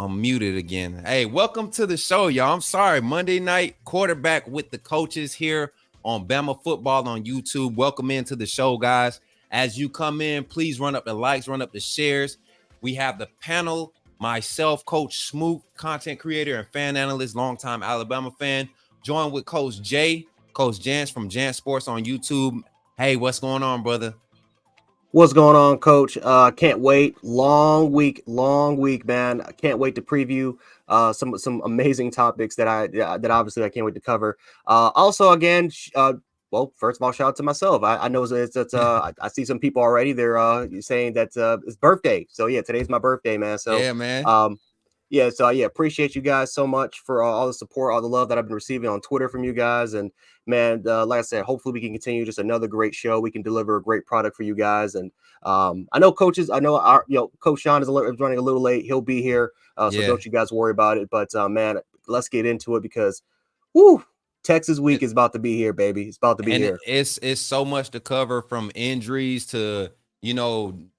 I'm muted again. Hey, welcome to the show, y'all. I'm sorry. Monday night quarterback with the coaches here on Bama Football on YouTube. Welcome into the show, guys. As you come in, please run up the likes, run up the shares. We have the panel, myself, Coach Smook, content creator and fan analyst, longtime Alabama fan, joined with Coach J, Coach Jans from Jans Sports on YouTube. Hey, what's going on, brother? What's going on, Coach? Can't wait. Long week, man. I can't wait to preview some amazing topics that obviously I can't wait to cover. Also, again, well, first of all, shout out to myself. I know I see some people already. They're saying that it's birthday. So yeah, today's my birthday, man. So yeah, man. Appreciate you guys so much for all the support, all the love that I've been receiving on Twitter from you guys. And man, like I said, hopefully we can continue just another great show. We can deliver a great product for you guys. And I know Coach Shawn is running a little late. He'll be here, so don't you guys worry about it. But man, let's get into it because, Texas week is about to be here, baby. It's about to be here. It's so much to cover, from injuries to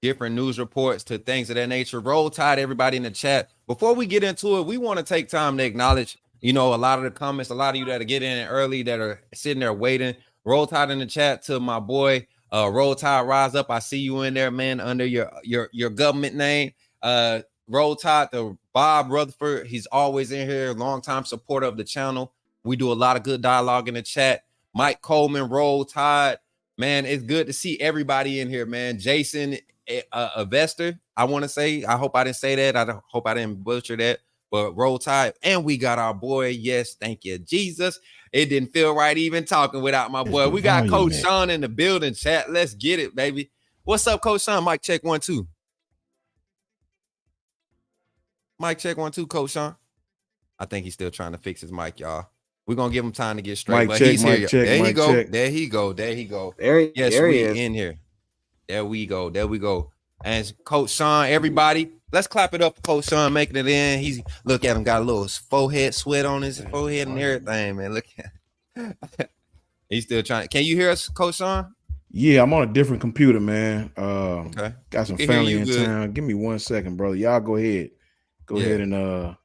different news reports to things of that nature. Roll Tide, everybody in the chat. Before we get into it, we want to take time to acknowledge, a lot of the comments, a lot of you that are getting in early, that are sitting there waiting. Roll Tide in the chat to my boy, Roll Tide Rise Up. I see you in there, man, under your government name. Roll Tide to Bob Rutherford. He's always in here, longtime supporter of the channel. We do a lot of good dialogue in the chat. Mike Coleman, Roll Tide. Man, it's good to see everybody in here, man. Jason, Investor, I want to say. I hope I didn't say that. I hope I didn't butcher that. But Roll Tide. And we got our boy. Yes, thank you, Jesus. It didn't feel right even talking without my boy. We got Coach Shawn in the building, chat. Let's get it, baby. What's up, Coach Shawn? Mic check 1 2. Mic check 1 2, Coach Shawn. I think he's still trying to fix his mic, y'all. We're going to give him time to get straight. Mic check, mic check, there he go. check. There he go. There he go. Yes, we is in here. There we go. And Coach Shawn, everybody, let's clap it up for Coach Shawn making it in. He's, look at him, got a little forehead sweat on his forehead and everything, man. Look at he's still trying. Can you hear us, Coach Shawn? Yeah, I'm on a different computer, man. Okay. Got some family in town. Give me 1 second, brother. Y'all go ahead. Go ahead and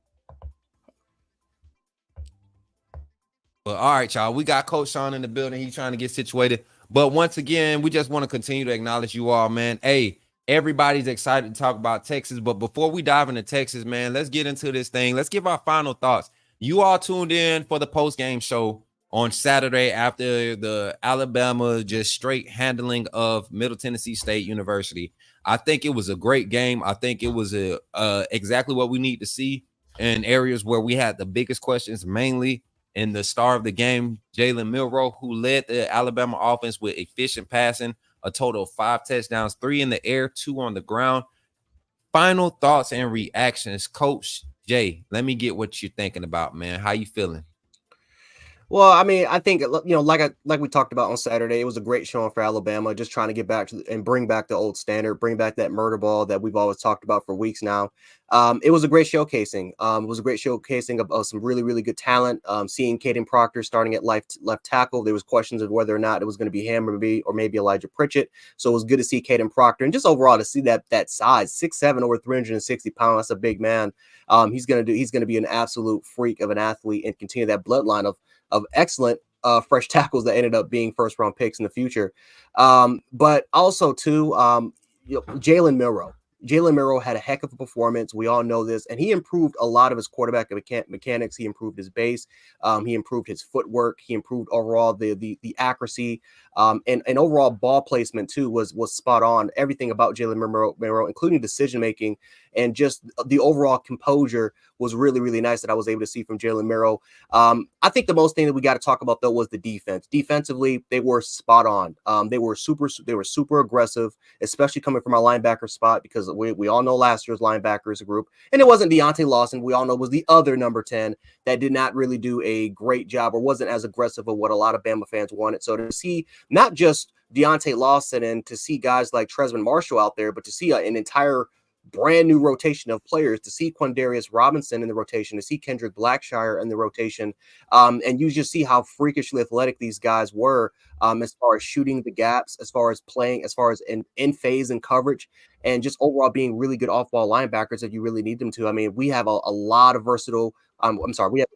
But all right, y'all. We got Coach Shawn in the building. He's trying to get situated. But once again, we just want to continue to acknowledge you all, man. Hey, everybody's excited to talk about Texas. But before we dive into Texas, man, let's get into this thing. Let's give our final thoughts. You all tuned in for the post-game show on Saturday after the Alabama just straight handling of Middle Tennessee State University. I think it was a great game. I think it was exactly what we need to see in areas where we had the biggest questions, mainly in the star of the game, Jalen Milroe, who led the Alabama offense with efficient passing, a total of 5 touchdowns, 3 in the air, 2 on the ground. Final thoughts and reactions. Coach Jay, let me get what you're thinking about, man. How you feeling? Well, I mean, I think, like we talked about on Saturday, it was a great showing for Alabama, just trying to get back to and bring back the old standard, bring back that murder ball that we've always talked about for weeks now. It was a great showcasing. It was a great showcasing of some really, really good talent. Seeing Caden Proctor starting at left tackle, there was questions of whether or not it was going to be him or maybe Elijah Pritchett. So it was good to see Caden Proctor, and just overall to see that size, 6'7", over 360 pounds. That's a big man. He's going to be an absolute freak of an athlete and continue that bloodline of excellent fresh tackles that ended up being first-round picks in the future. But also, too, Jalen Milroe. Jalen Milroe had a heck of a performance. We all know this, and he improved a lot of his quarterback mechanics. He improved his base. He improved his footwork. He improved overall the accuracy, and overall ball placement too was spot on. Everything about Jalen Milroe, including decision making and just the overall composure, was really, really nice that I was able to see from Jalen Milroe. I think the most thing that we got to talk about though was the defense. Defensively, they were spot on. They were super aggressive, especially coming from our linebacker spot, because we all know last year's linebackers group, and it wasn't Deontay Lawson. We all know was the other number 10 that did not really do a great job or wasn't as aggressive of what a lot of Bama fans wanted. So to see not just Deontay Lawson and to see guys like Tresman Marshall out there, but to see an entire brand new rotation of players, to see Quindarius Robinson in the rotation, to see Kendrick Blackshire in the rotation, and you just see how freakishly athletic these guys were, as far as shooting the gaps, as far as playing, as far as in phase and coverage, and just overall being really good off-ball linebackers if you really need them to. I mean, we have a lot of versatile. We have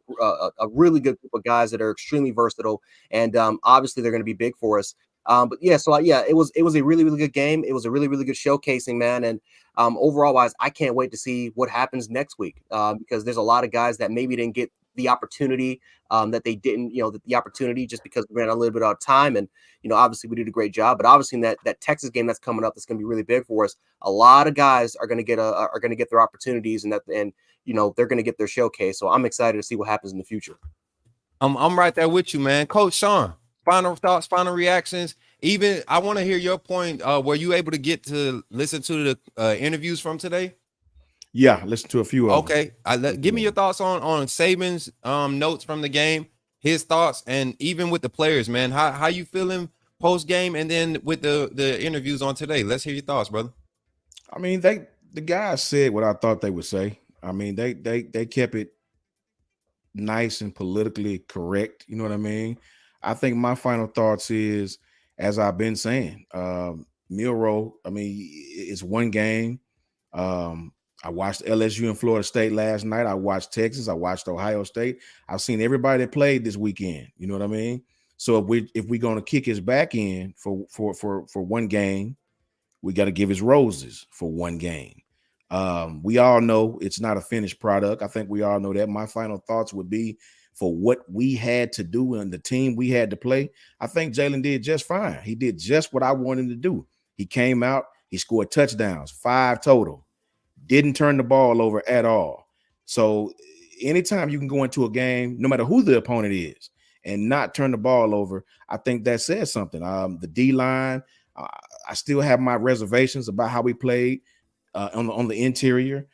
a really good group of guys that are extremely versatile, and obviously they're going to be big for us. But yeah, so yeah, it was a really, really good game. It was a really, really good showcasing, man. And overall wise, I can't wait to see what happens next week, because there's a lot of guys that maybe didn't get the opportunity, that they didn't, the opportunity just because we ran a little bit out of time. And, obviously we did a great job, but obviously in that Texas game that's coming up, that's going to be really big for us. A lot of guys are going to get their opportunities, and they're going to get their showcase. So I'm excited to see what happens in the future. I'm right there with you, man. Coach Shawn, final thoughts, final reactions. Even I want to hear your point. Were you able to get to listen to the interviews from today? Yeah, listen to a few of them. Okay, give me your thoughts on Saban's notes from the game, his thoughts, and even with the players, man. How you feeling post game, and then with the interviews on today? Let's hear your thoughts, brother. I mean, the guys said what I thought they would say. I mean, they kept it nice and politically correct. You know what I mean? I think my final thoughts is, as I've been saying, Milroe, I mean, it's one game. I watched LSU and Florida State last night. I watched Texas. I watched Ohio State. I've seen everybody that played this weekend. You know what I mean? So if we're going to kick his back in for one game, we got to give his roses for one game. We all know it's not a finished product. I think we all know that. My final thoughts would be, for what we had to do and the team we had to play, I think Jalen did just fine. He did just what I wanted him to do. He came out, he scored touchdowns, 5 total, didn't turn the ball over at all. So anytime you can go into a game, no matter who the opponent is, and not turn the ball over, I think that says something. The D-line, I still have my reservations about how we played on the interior.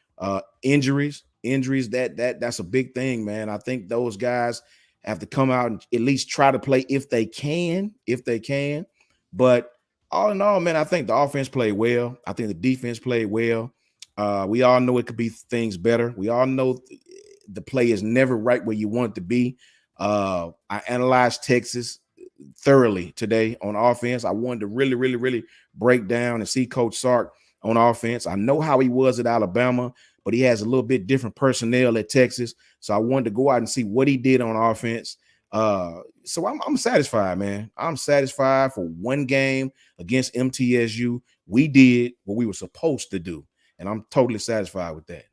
Injuries, that's a big thing, man. I think those guys have to come out and at least try to play if they can. But all in all, man, I think the offense played well. I think the defense played well. We all know it could be things better. We all know the play is never right where you want it to be. I analyzed Texas thoroughly today on offense. I wanted to really, really, really break down and see Coach Sark on offense. I know how he was at Alabama, but he has a little bit different personnel at Texas. So I wanted to go out and see what he did on offense. So I'm satisfied, man. I'm satisfied for one game against MTSU. We did what we were supposed to do, and I'm totally satisfied with that.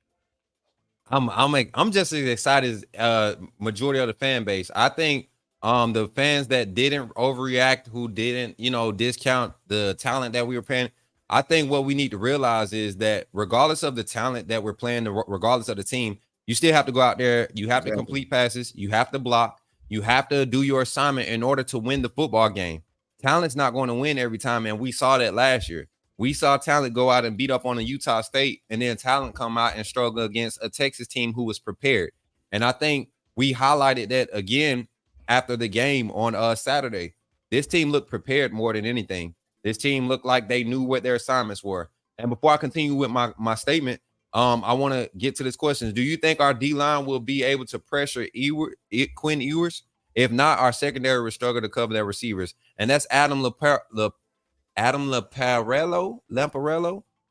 I'm just as excited as majority of the fan base. I think the fans that didn't overreact, who didn't, discount the talent that we were playing, I think what we need to realize is that regardless of the talent that we're playing, regardless of the team, you still have to go out there. You have to complete passes. You have to block. You have to do your assignment in order to win the football game. Talent's not going to win every time, and we saw that last year. We saw talent go out and beat up on a Utah State, and then talent come out and struggle against a Texas team who was prepared. And I think we highlighted that again after the game on Saturday. This team looked prepared more than anything. This team looked like they knew what their assignments were. And before I continue with my statement, I want to get to this question. Do you think our D-line will be able to pressure Quinn Ewers? If not, our secondary will struggle to cover their receivers. And that's Adam Lamparello.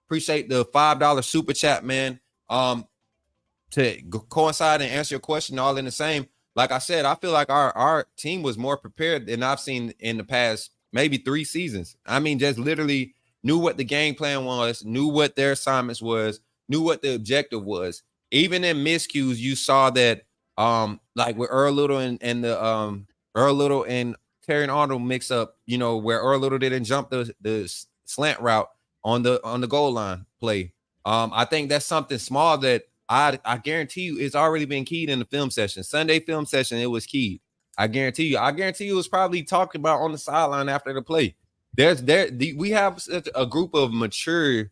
Appreciate the $5 super chat, man. To coincide and answer your question all in the same. Like I said, I feel like our team was more prepared than I've seen in the past maybe 3 seasons. I mean, just literally knew what the game plan was, knew what their assignments was, knew what the objective was. Even in miscues, you saw that like with Earl Little and the Earl Little and Terry Arnold mix up, where Earl Little didn't jump the slant route on the goal line play. I think that's something small that I guarantee you it's already been keyed in the film session. Sunday film session, it was keyed. I guarantee you it was probably talked about on the sideline after the play. We have such a group of mature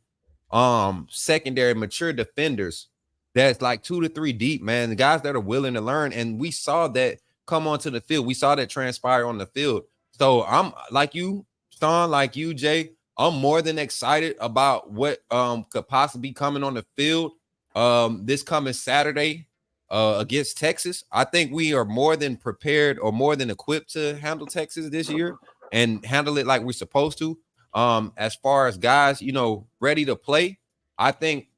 secondary mature defenders that's like 2 to 3 deep, man. The guys that are willing to learn, and we saw that come onto the field. We saw that transpire on the field. So I'm like you, Shawn, like you, Jay. I'm more than excited about what could possibly be coming on the field this coming Saturday against Texas. I think we are more than prepared or more than equipped to handle Texas this year and handle it like we're supposed to. As far as guys, ready to play, I think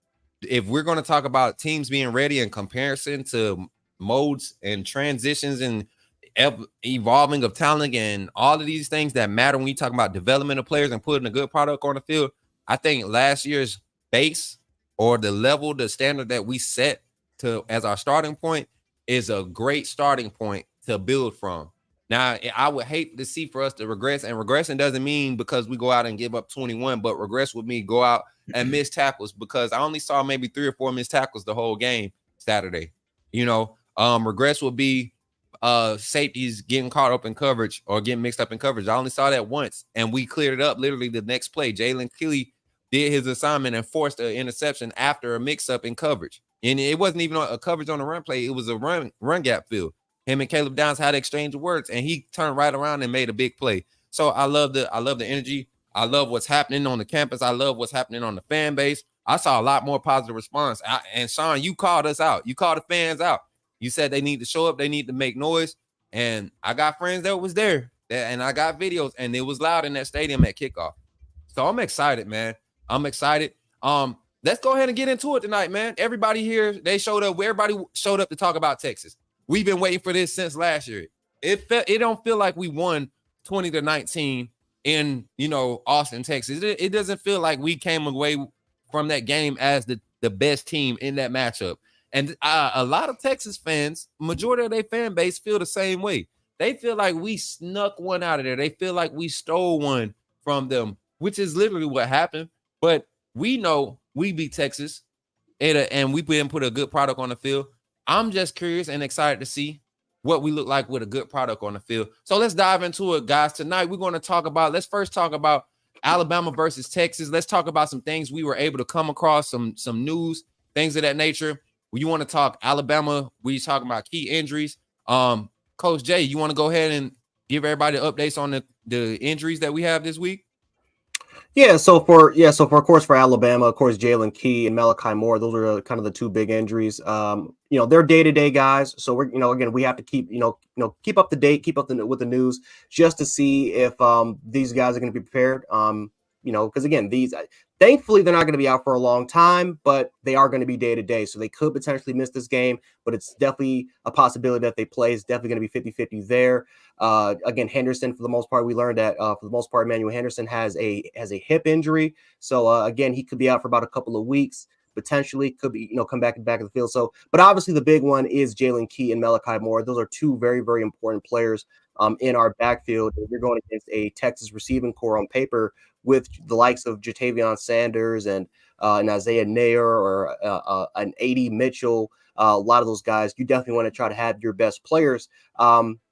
if we're going to talk about teams being ready in comparison to modes and transitions and evolving of talent and all of these things that matter when you talk about development of players and putting a good product on the field, I think last year's base or the level, the standard that we set to as our starting point is a great starting point to build from. Now, I would hate to see for us to regress, and regressing doesn't mean because we go out and give up 21, but regress would mean go out and miss tackles, because I only saw maybe 3 or 4 missed tackles the whole game Saturday. Regress would be safeties getting caught up in coverage or getting mixed up in coverage. I only saw that once, and we cleared it up literally the next play. Jalen Keeley did his assignment and forced an interception after a mix-up in coverage. And it wasn't even a coverage on the run play. It was a run gap field. Him and Caleb Downs had an exchange of words, and he turned right around and made a big play. So I love the energy. I love what's happening on the campus. I love what's happening on the fan base. I saw a lot more positive response. And Shawn, you called us out. You called the fans out. You said they need to show up. They need to make noise. And I got friends that was there, and I got videos, and it was loud in that stadium at kickoff. So I'm excited, man. I'm excited. Let's go ahead and get into it tonight, man. Everybody here, they showed up. Everybody showed up to talk about Texas. We've been waiting for this since last year. It don't feel like we won 20-19 in Austin, Texas. It doesn't feel like we came away from that game as the best team in that matchup. And a lot of Texas fans, majority of their fan base, feel the same way. They feel like we snuck one out of there. They feel like we stole one from them, which is literally what happened. But we know we beat Texas, and we put a good product on the field. I'm just curious and excited to see what we look like with a good product on the field. So let's dive into it, guys. Tonight, we're going to let's first talk about Alabama versus Texas. Let's talk about some things we were able to come across, some news, things of that nature. You want to talk Alabama, we talking about key injuries. Coach Jay, you want to go ahead and give everybody updates on the injuries that we have this week? So of course for Alabama, of course Jalen Key and Malachi Moore, those are kind of the two big injuries. They're day-to-day guys, so we're again we have to keep keep up to date, with the news just to see if these guys are going to be prepared. Because again, thankfully they're not going to be out for a long time, but they are going to be day to day. So they could potentially miss this game, but it's definitely a possibility that they play. It's definitely going to be 50-50 there. Again, Henderson, for the most part, we learned that for the most part, Emmanuel Henderson has a hip injury. So again, he could be out for about a couple of weeks. Potentially could be, come back in the field. So, but obviously the big one is Jalen Key and Malachi Moore. Those are two very, very important players in our backfield. You're going against a Texas receiving core on paper with the likes of Jatavion Sanders and Isaiah Nair or an A.D. Mitchell. A lot of those guys, you definitely want to try to have your best players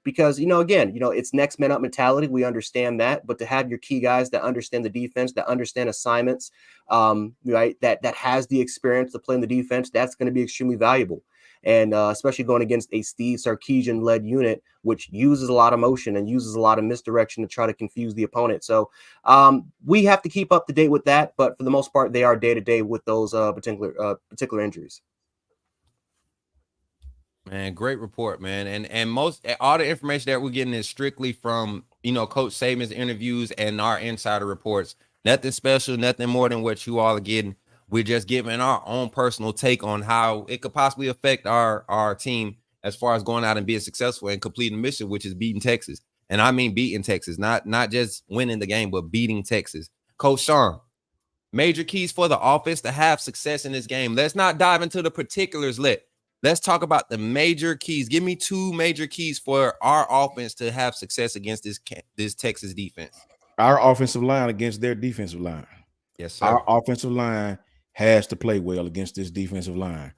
because, again, it's next man up mentality. We understand that. But to have your key guys that understand the defense, that understand assignments, right, that has the experience to play in the defense, that's going to be extremely valuable. And especially going against a Steve Sarkisian-led unit, which uses a lot of motion and uses a lot of misdirection to try to confuse the opponent. So we have to keep up to date with that. But for the most part, they are day-to-day with those particular injuries. Man, great report, man. And all the information that we're getting is strictly from, Coach Saban's interviews and our insider reports. Nothing special, nothing more than what you all are getting. We're just giving our own personal take on how it could possibly affect our team as far as going out and being successful and completing the mission, which is beating Texas. And I mean beating Texas, not just winning the game, but beating Texas. Coach Shawn, major keys for the offense to have success in this game. Let's not dive into the particulars. Let's talk about the major keys. Give me 2 major keys for our offense to have success against this Texas defense. Our offensive line against their defensive line. Yes, sir. Our offensive line has to play well against this defensive line.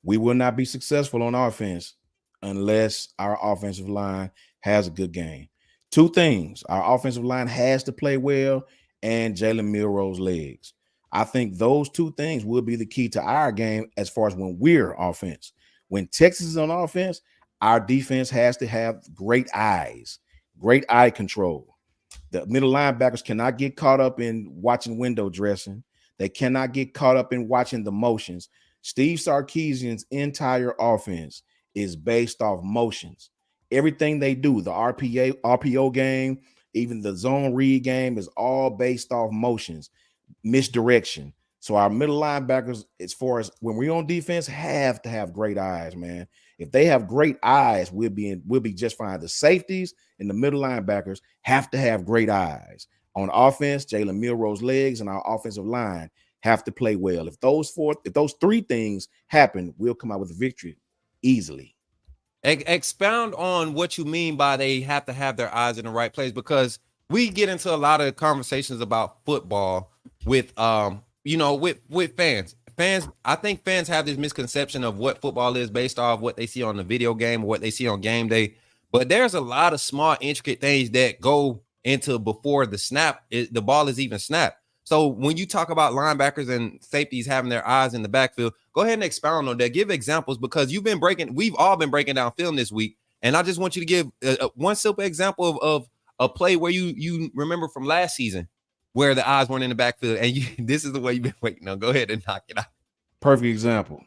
We will not be successful on offense unless our offensive line has a good game. 2 things. Our offensive line has to play well and Jalen Milroe's legs. I think those 2 things will be the key to our game as far as when we're offense. When Texas is on offense, our defense has to have great eyes, great eye control. The middle linebackers cannot get caught up in watching window dressing. They cannot get caught up in watching the motions. Steve Sarkisian's entire offense is based off motions. Everything they do, the RPO game, even the zone read game, is all based off motions, misdirection. So our middle linebackers, as far as when we're on defense, have to have great eyes, man. If they have great eyes, we'll be just fine. The safeties and the middle linebackers have to have great eyes. On offense, Jalen Milroe's legs and our offensive line have to play well. If those three things happen, we'll come out with a victory easily. Expound on what you mean by they have to have their eyes in the right place, because we get into a lot of conversations about football with with fans. I think fans have this misconception of what football is based off what they see on the video game or what they see on game day. But there's a lot of small, intricate things that go into before the ball is even snapped. So when you talk about linebackers and safeties having their eyes in the backfield, go ahead and expound on that. Give examples, because we've all been breaking down film this week. And I just want you to give one simple example of a play where you remember from last season where the eyes weren't in the backfield. And this is the way you've been waiting on. Go ahead and knock it out. Perfect example.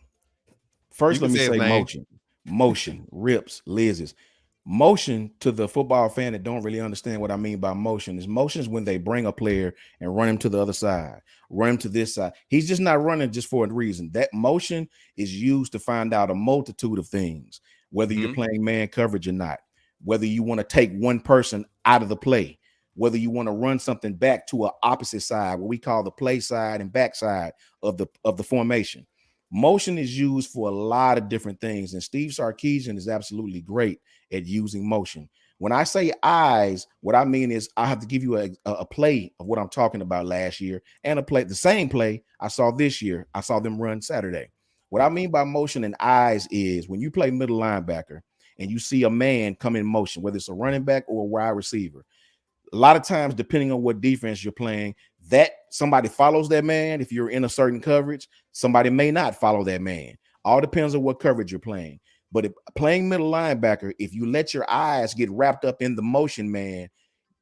First, let me say motion, rips, lizzes. Motion, to the football fan that don't really understand what I mean by motion, is when they bring a player and run him to the other side, run him to this side. He's just not running just for a reason. That motion is used to find out a multitude of things, whether you're playing man coverage or not, whether you want to take one person out of the play, whether you want to run something back to an opposite side, what we call the play side and back side of the formation. Motion is used for a lot of different things, and Steve Sarkisian is absolutely great at using motion. When I say eyes, what I mean is I have to give you a play of what I'm talking about last year, and the same play I saw this year. I saw them run Saturday. What I mean by motion and eyes is when you play middle linebacker and you see a man come in motion, whether it's a running back or a wide receiver. A lot of times, depending on what defense you're playing, that somebody follows that man. If you're in a certain coverage, somebody may not follow that man. All depends on what coverage you're playing. But if playing middle linebacker, if you let your eyes get wrapped up in the motion, man,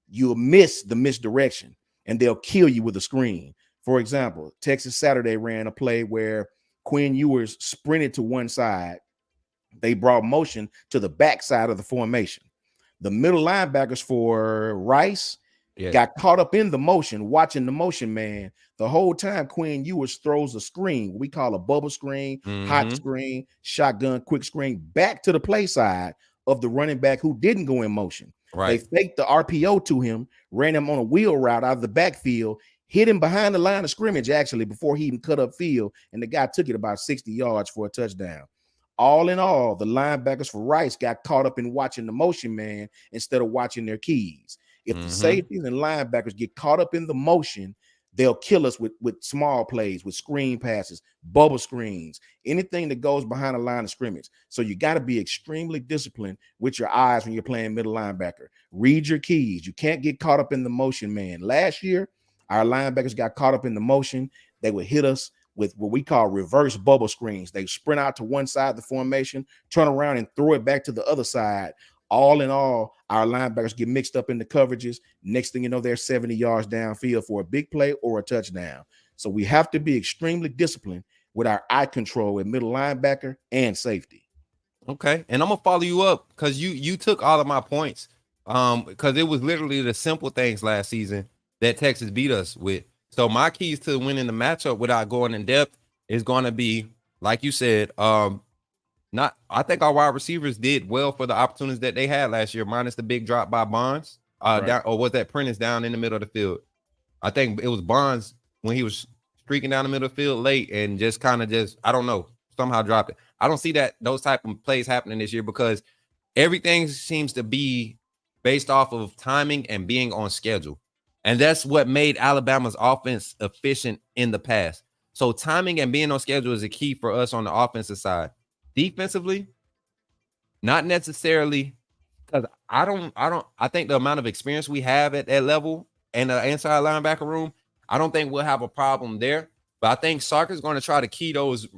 you'll miss the misdirection and they'll kill you with a screen. For example, Texas Saturday ran a play where Quinn Ewers sprinted to one side. They brought motion to the back side of the formation. The middle linebackers for Rice got caught up in the motion, watching the motion man. The whole time Quinn Ewers throws a screen, we call a bubble screen, hot screen, shotgun, quick screen, back to the play side of the running back who didn't go in motion. Right. They faked the RPO to him, ran him on a wheel route out of the backfield, hit him behind the line of scrimmage, actually, before he even cut up field, and the guy took it about 60 yards for a touchdown. All in all, the linebackers for Rice got caught up in watching the motion man instead of watching their keys. If the safeties and linebackers get caught up in the motion, they'll kill us with small plays, with screen passes, bubble screens, anything that goes behind the line of scrimmage. So you got to be extremely disciplined with your eyes when you're playing middle linebacker. Read your keys. You can't get caught up in the motion, man. Last year, our linebackers got caught up in the motion. They would hit us with what we call reverse bubble screens. They sprint out to one side of the formation, turn around and throw it back to the other side. All in all, our linebackers get mixed up in the coverages. Next thing you know, they're 70 yards downfield for a big play or a touchdown. So we have to be extremely disciplined with our eye control at middle linebacker and safety. Okay. And I'm going to follow you up because you took all of my points because it was literally the simple things last season that Texas beat us with. So my keys to winning the matchup without going in depth is going to be, like you said, I think our wide receivers did well for the opportunities that they had last year, minus the big drop by Bonds. Down, or was that Prentice down in the middle of the field? I think it was Bonds when he was streaking down the middle of the field late and just kind of I don't know, somehow dropped it. I don't see those type of plays happening this year because everything seems to be based off of timing and being on schedule. And that's what made Alabama's offense efficient in the past. So timing and being on schedule is a key for us on the offensive side. Defensively, not necessarily, because I think the amount of experience we have at that level and the inside linebacker room, I don't think we'll have a problem there. But I think Sark is going to try to key those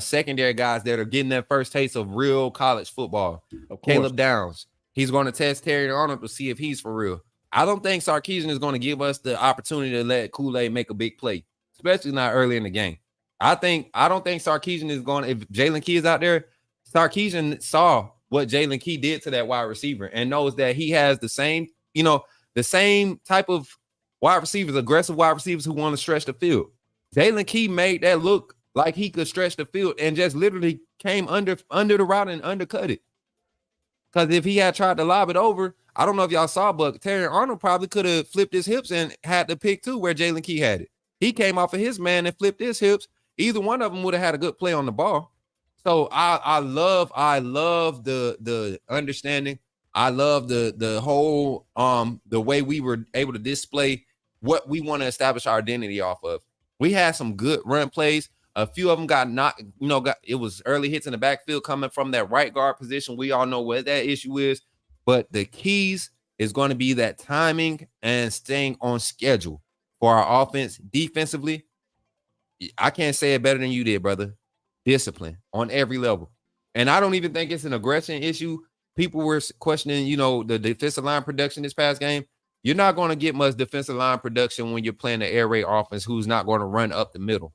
secondary guys that are getting their first taste of real college football. Caleb Downs. He's going to test Terry Arnold to see if he's for real. I don't think Sarkisian is going to give us the opportunity to let Kool-Aid make a big play, especially not early in the game. I don't think Sarkisian is going. If Jalen Key is out there, Sarkisian saw what Jalen Key did to that wide receiver and knows that he has the same, the same type of wide receivers, aggressive wide receivers who want to stretch the field. Jalen Key made that look like he could stretch the field and just literally came under the route and undercut it. Because if he had tried to lob it over, I don't know if y'all saw, but Terry Arnold probably could have flipped his hips and had the pick too, where Jalen Key had it. He came off of his man and flipped his hips. Either one of them would have had a good play on the ball. So I love the understanding. I love the whole the way we were able to display what we want to establish our identity off of. We had some good run plays. A few of them got knocked, it was early hits in the backfield coming from that right guard position. We all know what that issue is, but the keys is going to be that timing and staying on schedule for our offense. Defensively, I can't say it better than you did, brother. Discipline on every level. And I don't even think it's an aggression issue. People were questioning, the defensive line production this past game. You're not going to get much defensive line production when you're playing the air raid offense who's not going to run up the middle.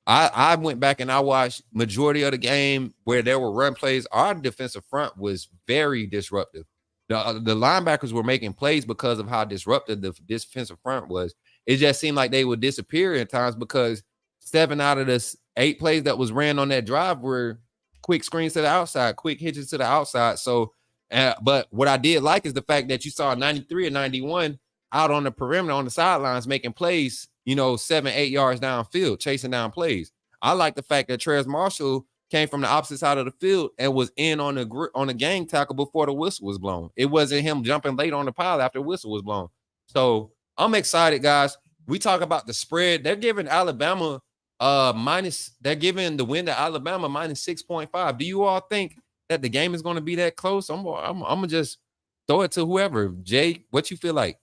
I went back and I watched majority of the game where there were run plays. Our defensive front was very disruptive. The linebackers were making plays because of how disruptive the defensive front was. It just seemed like they would disappear at times because 7 out of the 8 plays that was ran on that drive were quick screens to the outside, quick hitches to the outside. So, but what I did like is the fact that you saw 93 and 91 out on the perimeter on the sidelines making plays, 7-8 yards downfield, chasing down plays. I like the fact that Trez Marshall came from the opposite side of the field and was in on the gang tackle before the whistle was blown. It wasn't him jumping late on the pile after the whistle was blown. So I'm excited, guys. We talk about the spread. They're giving Alabama they're giving the win to Alabama minus 6.5. Do you all think that the game is going to be that close? I'm gonna just throw it to whoever. Jay, what you feel like?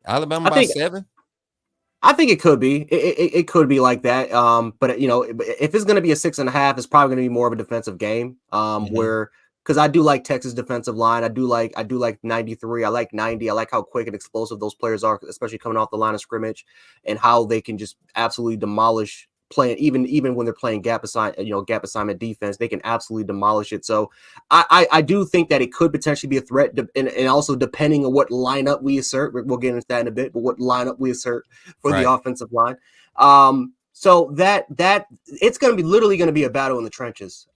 Alabama by 7? I think it could be. It could be like that. But if it's going to be a 6.5, it's probably going to be more of a defensive game. Where because I do like Texas defensive line. I do like 93. I like 90. I like how quick and explosive those players are, especially coming off the line of scrimmage, and how they can just absolutely demolish playing even when they're playing gap assignment defense. They can absolutely demolish it. So I do think that it could potentially be a threat, and also depending on what lineup we assert, we'll get into that in a bit, but what lineup we assert for the offensive line. So that it's going to be literally going to be a battle in the trenches.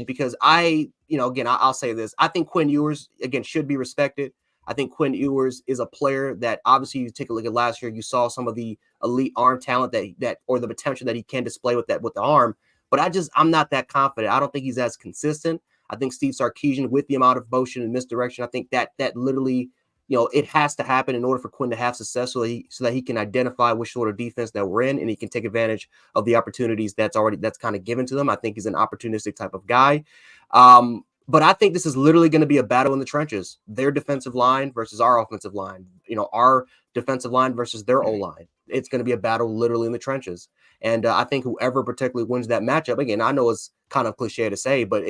Because I'll say this. I think Quinn Ewers again should be respected. I think Quinn Ewers is a player that obviously you take a look at last year, you saw some of the elite arm talent that or the potential that he can display with the arm. But I'm not that confident. I don't think he's as consistent. I think Steve Sarkisian, with the amount of motion and misdirection, I think that literally, it has to happen in order for Quinn to have success so that he can identify which sort of defense that we're in and he can take advantage of the opportunities that's kind of given to them. I think he's an opportunistic type of guy. But I think this is literally going to be a battle in the trenches. Their defensive line versus our offensive line. Our defensive line versus their O-line. It's going to be a battle literally in the trenches. And I think whoever particularly wins that matchup, again, I know it's kind of cliche to say, but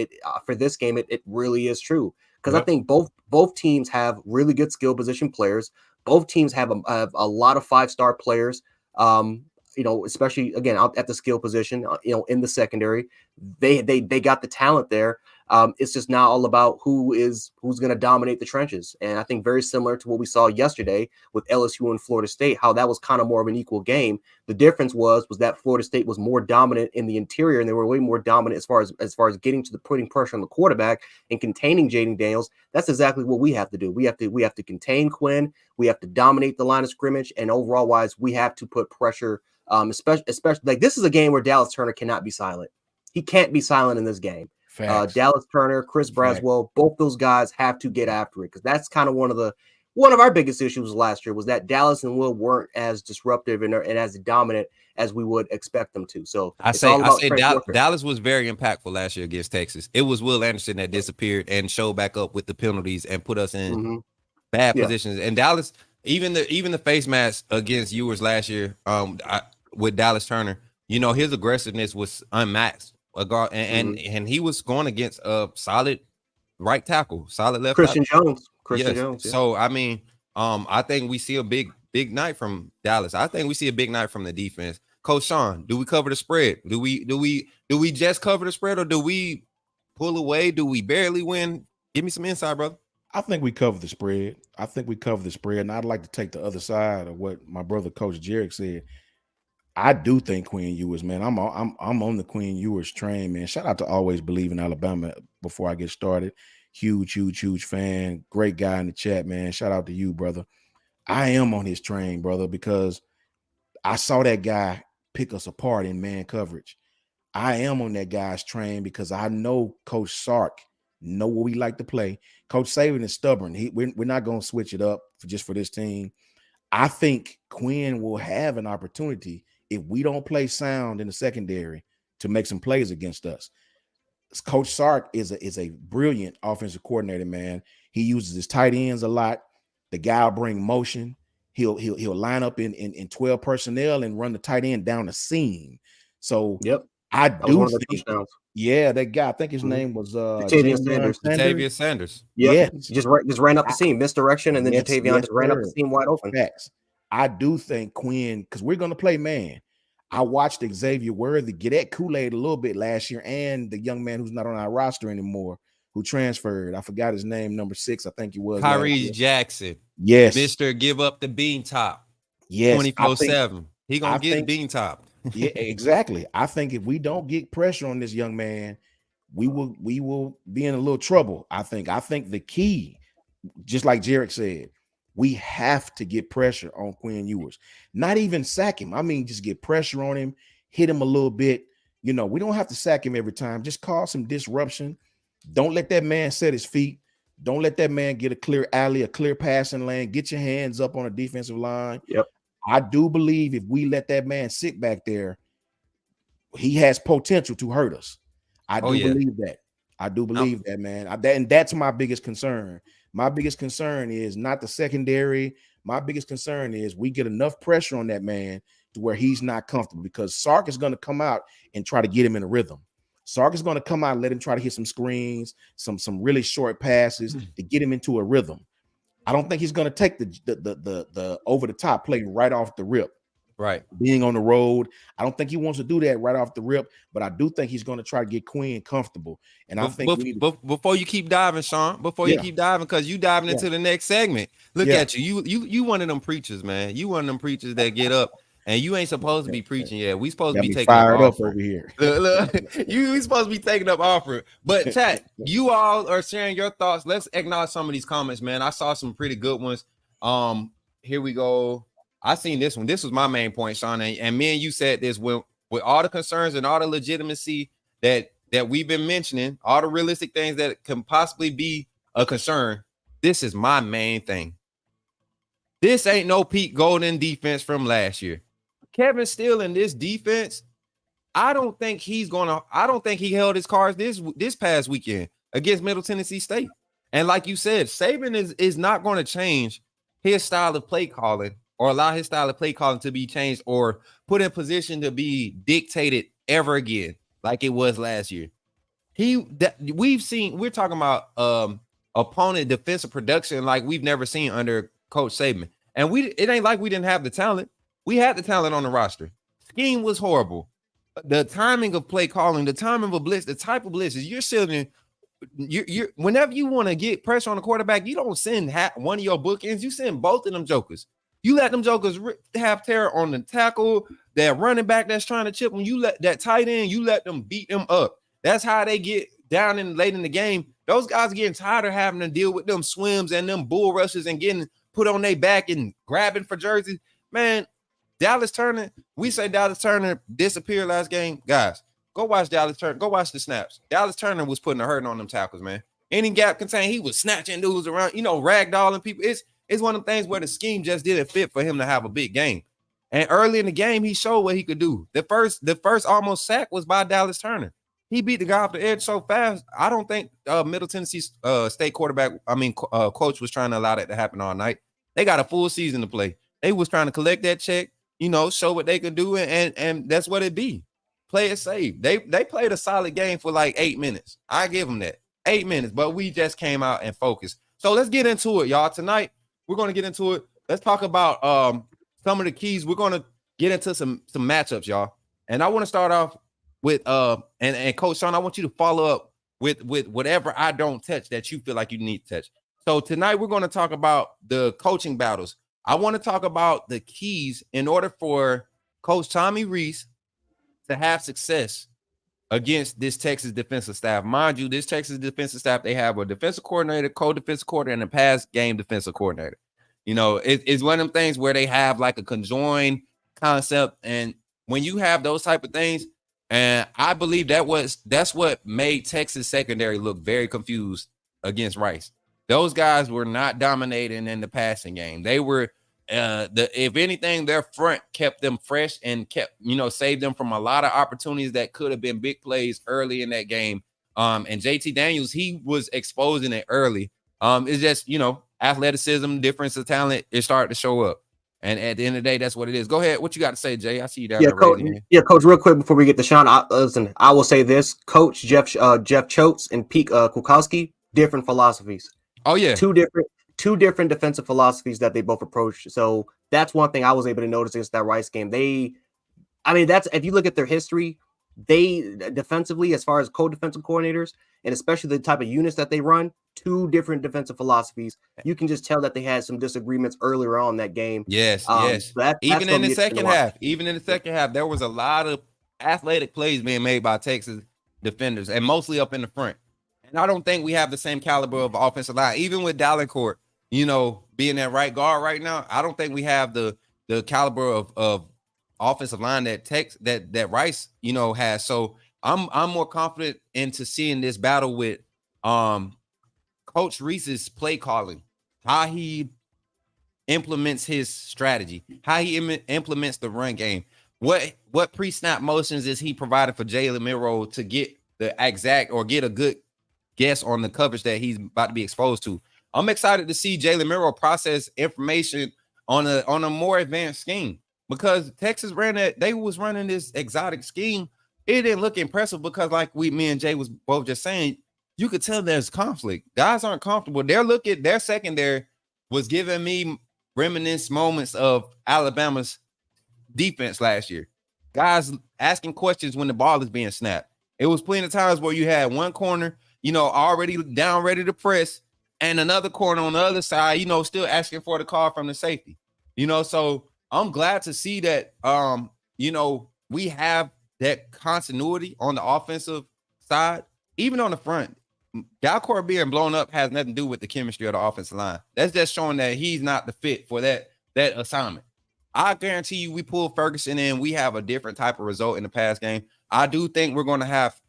for this game, it really is true. Because I think both teams have really good skill position players. Both teams have a lot of 5-star players. Especially again out at the skill position. In the secondary, they got the talent there. It's just now all about who's going to dominate the trenches. And I think very similar to what we saw yesterday with LSU and Florida State, how that was kind of more of an equal game. The difference was that Florida State was more dominant in the interior, and they were way more dominant as far as getting to putting pressure on the quarterback and containing Jaden Daniels. That's exactly what we have to do. We have to contain Quinn. We have to dominate the line of scrimmage, and overall wise, we have to put pressure. Especially like this is a game where Dallas Turner cannot be silent. He can't be silent in this game. Dallas Turner, Chris Braswell, both those guys have to get after it, because that's kind of one of our biggest issues last year was that Dallas and Will weren't as disruptive and as dominant as we would expect them to. So I say Dallas was very impactful last year against Texas. It was Will Anderson that disappeared and showed back up with the penalties and put us in bad positions. And Dallas, even the face mask against Ewers last year, with Dallas Turner, his aggressiveness was unmatched. And he was going against a solid right tackle, solid left Christian tackle. Jones. Jones. Yeah. So I mean, I think we see a big night from Dallas. I think we see a big night from the defense. Coach Shawn, do we cover the spread? Do we just cover the spread, or do we pull away? Do we barely win? Give me some insight, brother. I think we cover the spread. And I'd like to take the other side of what my brother Coach Jerick said. I do think Quinn Ewers, man. I'm on the Quinn Ewers train, man. Shout out to Always Believe in Alabama before I get started. Huge fan. Great guy in the chat, man. Shout out to you, brother. I am on his train, brother, because I saw that guy pick us apart in man coverage. I am on that guy's train because I know Coach Sark know what we like to play. Coach Saban is stubborn. We're not going to switch it up for this team. I think Quinn will have an opportunity if we don't play sound in the secondary to make some plays against us. Coach Sark is a brilliant offensive coordinator, man. He uses his tight ends a lot. The guy will bring motion. He'll line up in 12 personnel and run the tight end down the seam. So yep. I do think, that guy, I think his name was Jatavius Sanders. Yep. Yes. Just ran up the seam, misdirection, and then Jatavius just ran up the seam wide open. Facts. I do think Quinn, because we're going to play man. I watched Xavier Worthy get at Kool-Aid a little bit last year, and the young man who's not on our roster anymore, who transferred. I forgot his name, number 6, I think he was. Tyrese Jackson. Yes. Mr. Give Up the Bean Top. Yes. 24/7. He going to get bean top. Yeah, exactly. I think if we don't get pressure on this young man, we will be in a little trouble. I think the key, just like Jerick said, we have to get pressure on Quinn Ewers. Not even sack him. I mean, just get pressure on him, hit him a little bit. You know, we don't have to sack him every time. Just cause some disruption. Don't let that man set his feet. Don't let that man get a clear alley, a clear passing lane. Get your hands up on a defensive line. Yep. I do believe if we let that man sit back there, he has potential to hurt us. I do believe that. I do believe that, man. And that's my biggest concern. My biggest concern is not the secondary. My biggest concern is we get enough pressure on that man to where he's not comfortable, because Sark is going to come out and try to get him in a rhythm. Sark is going to come out and let him try to hit some screens, some really short passes to get him into a rhythm. I don't think he's going to take the over the top play right off the rip. Right. Being on the road, I don't think he wants to do that right off the rip, but I do think he's going to try to get Quinn comfortable. And I think before you keep diving, Shawn, you keep diving, because you diving into the next segment. Look at you. You one of them preachers, man. You one of them preachers that get up. And you ain't supposed to be preaching yet. We supposed to be taking fired up over here. Look, we supposed to be taking up offering. But chat, you all are sharing your thoughts. Let's acknowledge some of these comments, man. I saw some pretty good ones. Here we go. I seen this one. This was my main point, Shawn. And me and you said this, with all the concerns and all the legitimacy that we've been mentioning, all the realistic things that can possibly be a concern. This is my main thing. This ain't no Pete Golden defense from last year. Kevin Steele in this defense, I don't think he held his cards this past weekend against Middle Tennessee State. And like you said, Saban is not going to change his style of play calling, or allow his style of play calling to be changed or put in position to be dictated ever again like it was last year. We're talking about opponent defensive production like we've never seen under Coach Saban. And it ain't like we didn't have the talent. We had the talent on the roster. Scheme was horrible. The timing of play calling, the timing of a blitz, the type of blitzes you're sending. You're whenever you want to get pressure on the quarterback, you don't send one of your bookends. You send both of them jokers. You let them jokers have terror on the tackle, that running back that's trying to chip them. You let that tight end, you let them beat them up. That's how they get down late in the game. Those guys are getting tired of having to deal with them swims and them bull rushes and getting put on their back and grabbing for jerseys. Man, Dallas Turner, we say Dallas Turner disappeared last game. Guys, go watch Dallas Turner. Go watch the snaps. Dallas Turner was putting a hurting on them tackles, man. Any gap contained, he was snatching dudes around, ragdolling people. It's one of the things where the scheme just didn't fit for him to have a big game. And early in the game, he showed what he could do. The first almost sack was by Dallas Turner. He beat the guy off the edge so fast. I don't think Middle Tennessee State coach was trying to allow that to happen all night. They got a full season to play. They was trying to collect that check, show what they could do, and that's what it be. Play it safe. They played a solid game for like 8 minutes. I give them that. 8 minutes, but we just came out and focused. So let's get into it, y'all. Tonight, we're going to get into it. Let's talk about some of the keys. We're going to get into some matchups, y'all. And I want to start off with and Coach Shawn, I want you to follow up with whatever I don't touch that you feel like you need to touch. So tonight we're going to talk about the coaching battles. I want to talk about the keys in order for Coach Tommy Rees to have success against this Texas defensive staff. Mind you, this Texas defensive staff, they have a defensive coordinator, co-defensive coordinator, and a pass game defensive coordinator. You know, it's one of them things where they have like a conjoined concept. And when you have those type of things, and I believe that's what made Texas secondary look very confused against Rice. Those guys were not dominating in the passing game. They were if anything, their front kept them fresh and kept, saved them from a lot of opportunities that could have been big plays early in that game. And JT Daniels, he was exposing it early. It's just, athleticism, difference of talent, it started to show up. And at the end of the day, that's what it is. Go ahead. What you got to say, Jay? I see you down there. Coach, real quick before we get to Shawn, listen, I will say this. Coach Jeff Choates and Pete Kukowski, different philosophies. Oh, yeah. Two different defensive philosophies that they both approach. So that's one thing I was able to notice against that Rice game. That's if you look at their history, they defensively, as far as co-defensive coordinators, and especially the type of units that they run, two different defensive philosophies. You can just tell that they had some disagreements earlier on in that game. Yes. Even in the second half, there was a lot of athletic plays being made by Texas defenders, and mostly up in the front. And I don't think we have the same caliber of offensive line, even with Dallencourt, being that right guard right now. I don't think we have the caliber of offensive line that Rice, has. So I'm more confident into seeing this battle with Coach Rees's play calling, how he implements his strategy, how he implements the run game, what pre-snap motions is he providing for Jalen Milroe to get the exact or get a good guess on the coverage that he's about to be exposed to. I'm excited to see Jalen Milroe process information on a more advanced scheme, because Texas was running this exotic scheme. It didn't look impressive because, like me and Jay was both just saying, you could tell there's conflict. Guys aren't comfortable. Their secondary was giving me reminiscent moments of Alabama's defense last year. Guys asking questions when the ball is being snapped. It was plenty of times where you had one corner, already down, ready to press, and another corner on the other side, still asking for the call from the safety. So I'm glad to see that, we have that continuity on the offensive side, even on the front. Dalcourt being blown up has nothing to do with the chemistry of the offensive line. That's just showing that he's not the fit for that assignment. I guarantee you, we pull Ferguson in, we have a different type of result in the pass game. I do think we're going to have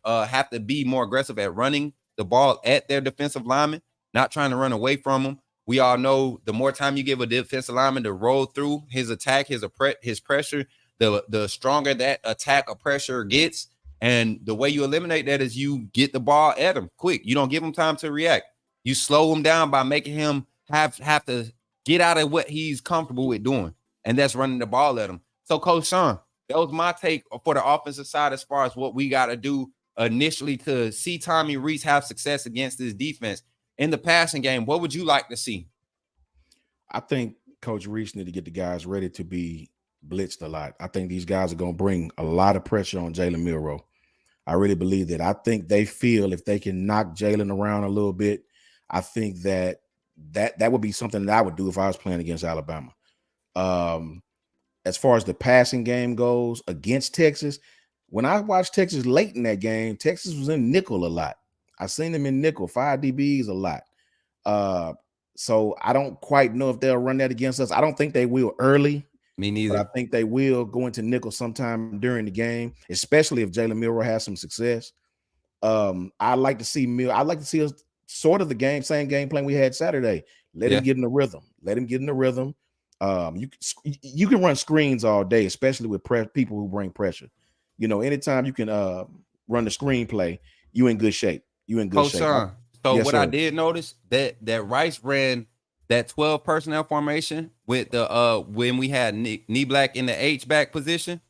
to be more aggressive at running the ball at their defensive lineman, not trying to run away from them. We all know the more time you give a defensive lineman to roll through his attack, his pressure, the stronger that attack or pressure gets. And the way you eliminate that is you get the ball at him quick. You don't give him time to react. You slow him down by making him have to get out of what he's comfortable with doing, and that's running the ball at him. So, Coach Shawn, that was my take for the offensive side as far as what we got to do initially to see Tommy Rees have success against this defense. In the passing game, what would you like to see? I think Coach Rees need to get the guys ready to be blitzed a lot. I think these guys are going to bring a lot of pressure on Jalen Milroe. I really believe that. I think they feel if they can knock Jalen around a little bit, I think that would be something that I would do if I was playing against Alabama. As far as the passing game goes against Texas, when I watched Texas late in that game, Texas was in nickel a lot. I seen them in nickel, 5 DBs a lot. So I don't quite know if they'll run that against us. I don't think they will early. Me neither. But I think they will go into nickel sometime during the game, especially if Jalen Milroe has some success. I'd like to see us sort of same game plan we had Saturday. Let him get in the rhythm. You can run screens all day, especially with people who bring pressure. Anytime you can run the screen play, you in good shape. Coach Shawn, yes, I did notice that Rice ran that 12 personnel formation with the when we had knee black in the H-back position.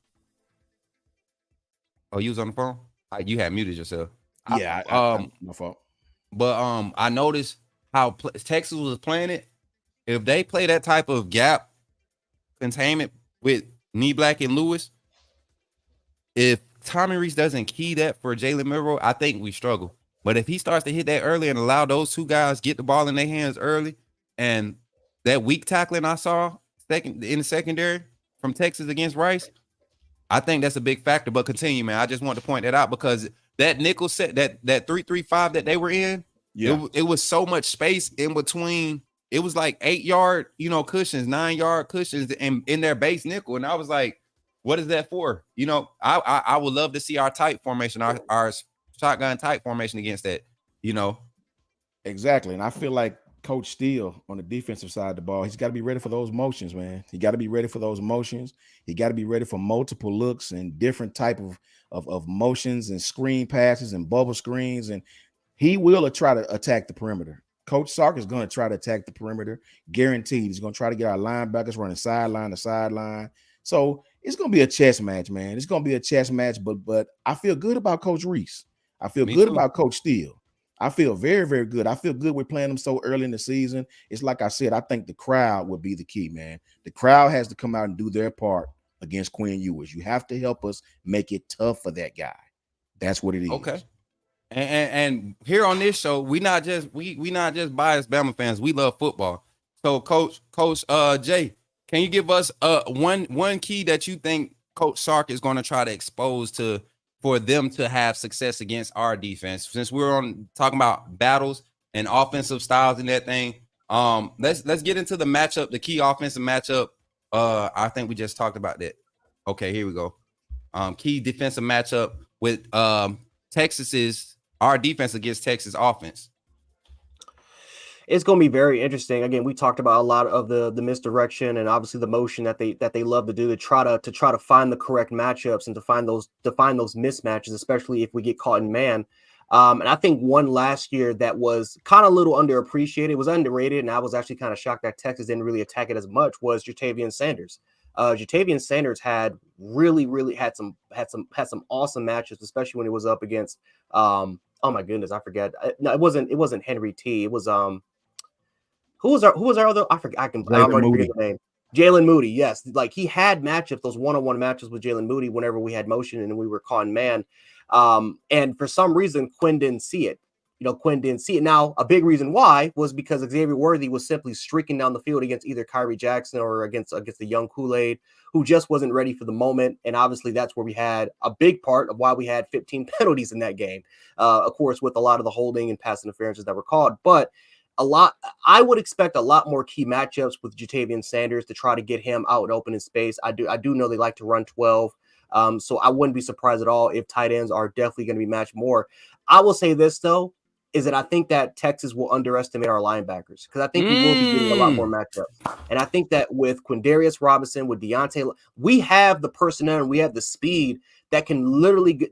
Oh, you was on the phone? You had muted yourself. Yeah, my fault. But I noticed how Texas was playing it. If they play that type of gap containment with Knee Black and Lewis, if Tommy Reese doesn't key that for Jalen Milroe, I think we struggle. But if he starts to hit that early and allow those two guys get the ball in their hands early, and that weak tackling I saw in the secondary from Texas against Rice, I think that's a big factor. But continue, man. I just want to point that out because that nickel set, that 3-3-5 that they were in, it was so much space in between. It was like 8-yard, cushions, 9-yard cushions in their base nickel. And I was like, what is that for? I would love to see our tight formation, our shotgun tight formation against that, Exactly. And I feel like Coach Steele on the defensive side of the ball, he's got to be ready for those motions, man. He got to be ready for those motions. He got to be ready for multiple looks and different type of motions and screen passes and bubble screens. And he will try to attack the perimeter. Coach Sark is going to try to attack the perimeter. Guaranteed. He's going to try to get our linebackers running sideline to sideline. So it's going to be a chess match, man. It's going to be a chess match, but I feel good about Coach Reese. I feel good about Coach Steele. I feel very, very good. I feel good we're playing them so early in the season. It's like I said, I think the crowd would be the key, man. The crowd has to come out and do their part against Quinn Ewers. You have to help us make it tough for that guy. That's what it is. Okay. And here on this show, we not just biased Bama fans. We love football. So Coach Jay, can you give us one key that you think Coach Sark is going to try to expose for them to have success against our defense? Since we're talking about battles and offensive styles and that thing, let's get into the matchup, the key offensive matchup. I think we just talked about that. Okay, here we go. Key defensive matchup with our defense against Texas offense. It's going to be very interesting. Again, we talked about a lot of the misdirection and obviously the motion that they love to do to try to find the correct matchups and to find those mismatches, especially if we get caught in man. And I think one last year that was kind of a little underappreciated, it was underrated, and I was actually kind of shocked that Texas didn't really attack it as much, was Jatavian Sanders. Jatavian Sanders had really had some awesome matches, especially when he was up against oh my goodness, I forget. No, it wasn't Henry T. It was who was our other? I forget. I'm already forgetting the name. Jalen Moody. Yes, like he had matchups, those one-on-one matches with Jalen Moody whenever we had motion and we were caught in man. And for some reason, Quinn didn't see it. Quinn didn't see it. Now, a big reason why was because Xavier Worthy was simply streaking down the field against either Kyrie Jackson or against the young Kool-Aid, who just wasn't ready for the moment. And obviously, that's where we had a big part of why we had 15 penalties in that game. Of course, with a lot of the holding and pass interferences that were called. But I would expect a lot more key matchups with Jatavian Sanders to try to get him out and open in space. I do know they like to run 12. So I wouldn't be surprised at all if tight ends are definitely going to be matched more. I will say this, though, is that I think that Texas will underestimate our linebackers because I think we will be getting a lot more matchups. And I think that with Quindarius Robinson, with Deontay, we have the personnel and we have the speed that can literally,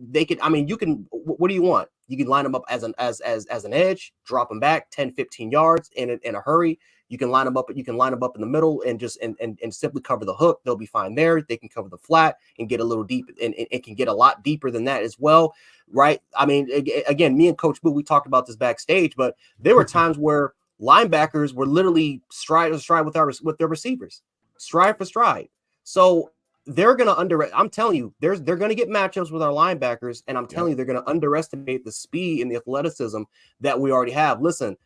what do you want? You can line them up as an edge, drop them back 10, 15 yards in a hurry. You can line them up in the middle and just and simply cover the hook. They'll be fine there. They can cover the flat and get a little deep, and it can get a lot deeper than that as well, right? I mean, again, me and Coach Boo, we talked about this backstage, but there were times where linebackers were literally stride with their receivers, stride for stride. So they're going to I'm telling you, they're going to get matchups with our linebackers, and I'm telling you, they're going to underestimate the speed and the athleticism that we already have. Listen,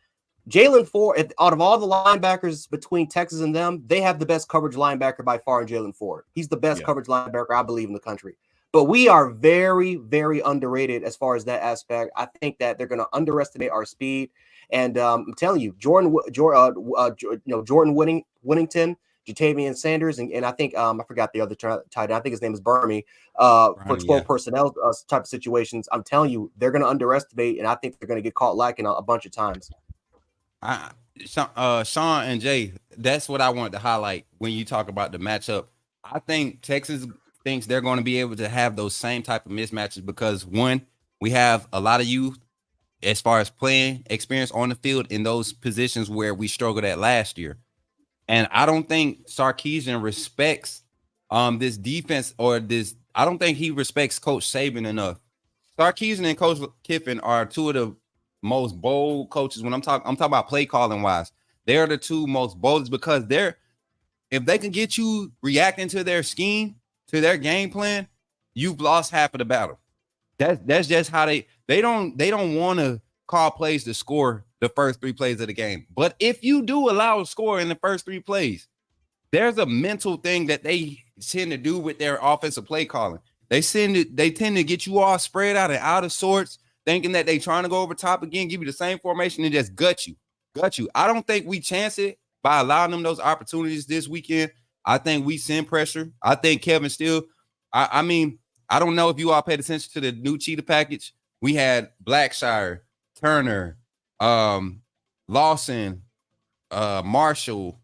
Jalen Ford, out of all the linebackers between Texas and them, they have the best coverage linebacker by far in Jalen Ford. He's the best coverage linebacker, I believe, in the country. But we are very, very underrated as far as that aspect. I think that they're going to underestimate our speed. And I'm telling you, Jordan Whittington, Jatavian Sanders, and I think I forgot the other tight end. I think his name is Burmy. For 12 personnel type of situations, I'm telling you, they're going to underestimate, and I think they're going to get caught lacking a bunch of times. Shawn and Jay, that's what I wanted to highlight when you talk about the matchup. I think Texas thinks they're going to be able to have those same type of mismatches because, one, we have a lot of youth as far as playing experience on the field in those positions where we struggled at last year. And I don't think Sarkisian respects this defense I don't think he respects Coach Saban enough. Sarkisian and Coach Kiffin are two of the most bold coaches when I'm talking about play calling wise. they're the two most boldest because if they can get you reacting to their scheme, to their game plan, you've lost half of the battle. That's just how they don't want to call plays to score the first 3 plays of the game. But if you do allow a score in the first 3 plays, there's a mental thing that they tend to do with their offensive play calling. They tend to get you all spread out and out of sorts, thinking that they trying to go over top again, give you the same formation and just gut you. I don't think we chance it by allowing them those opportunities this weekend. I think we send pressure. I think Kevin Steele, I mean, I don't know if you all paid attention to the new cheetah package. We had Blackshire, Turner, Lawson, Marshall,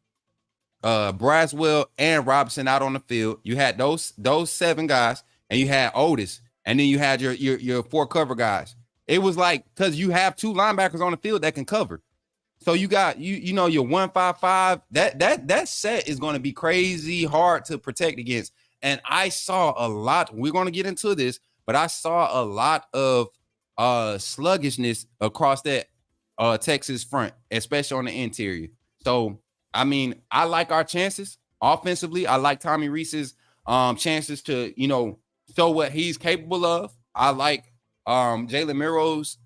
Braswell, and Robinson out on the field. You had those 7 guys, and you had Otis, and then you had your 4 cover guys. It was like, because you have 2 linebackers on the field that can cover. So you got you know your 1-5-5. That set is going to be crazy hard to protect against. And I saw a lot. We're going to get into this, but I saw a lot of sluggishness across that Texas front, especially on the interior. So I mean, I like our chances offensively. I like Tommy Reese's chances to show what he's capable of. I like Jalen Miro's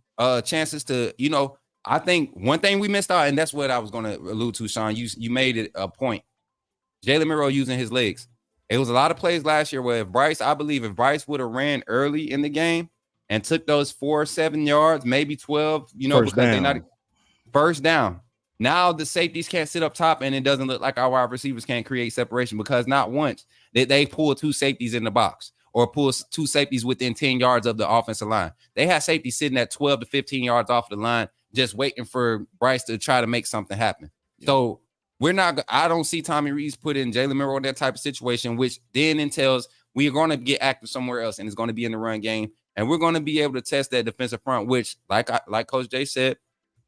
chances to I think one thing we missed out, and that's what I was going to allude to, Shawn. You made it a point. Jalen Miro using his legs. It was a lot of plays last year where if Bryce would have ran early in the game and took those 4-7 yards, maybe 12, because they're not first down. Now the safeties can't sit up top, and it doesn't look like our wide receivers can't create separation because not once did they pull 2 safeties in the box or pull 2 safeties within 10 yards of the offensive line. They had safeties sitting at 12 to 15 yards off the line, just waiting for Bryce to try to make something happen. Yeah. So I don't see Tommy Reese putting Jalen Miro in that type of situation, which then entails we are going to get active somewhere else, and it's going to be in the run game, and we're going to be able to test that defensive front, which, like Coach Jay said,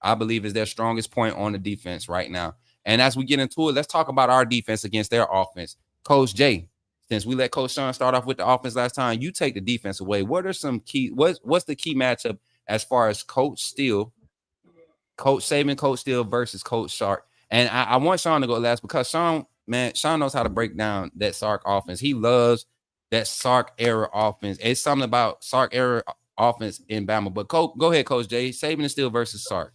I believe is their strongest point on the defense right now. And as we get into it, let's talk about our defense against their offense. Coach Jay, since we let Coach Shawn start off with the offense last time, you take the defense away. What are some key? What's the key matchup as far as Coach Saban, Coach Steele versus Coach Sark? And I want Shawn to go last because Shawn knows how to break down that Sark offense. He loves that Sark era offense. It's something about Sark era offense in Bama. But go ahead, Coach Jay. Saban and Steele versus Sark.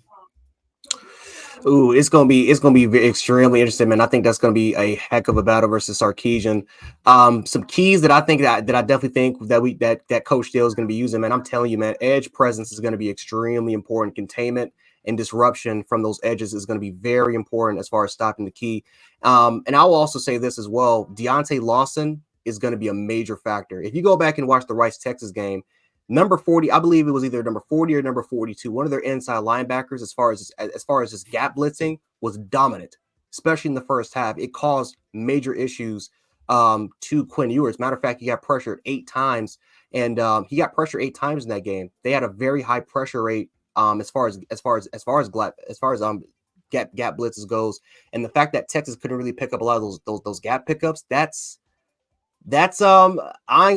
Ooh, it's gonna be extremely interesting, man. I think that's gonna be a heck of a battle versus Sarkisian. Some keys that I think that I definitely think that Coach Steele is gonna be using, man. I'm telling you, man, edge presence is gonna be extremely important. Containment and disruption from those edges is going to be very important as far as stopping the key. And I will also say this as well. Deontay Lawson is going to be a major factor. If you go back and watch the Rice-Texas game, number 40, I believe it was either number 40 or number 42. One of their inside linebackers, as far as just gap blitzing, was dominant, especially in the first half. It caused major issues to Quinn Ewers. Matter of fact, he got pressured 8 times, and he got pressured 8 times in that game. They had a very high pressure rate as far as gap blitzes goes, and the fact that Texas couldn't really pick up a lot of those gap pickups, that's I ain't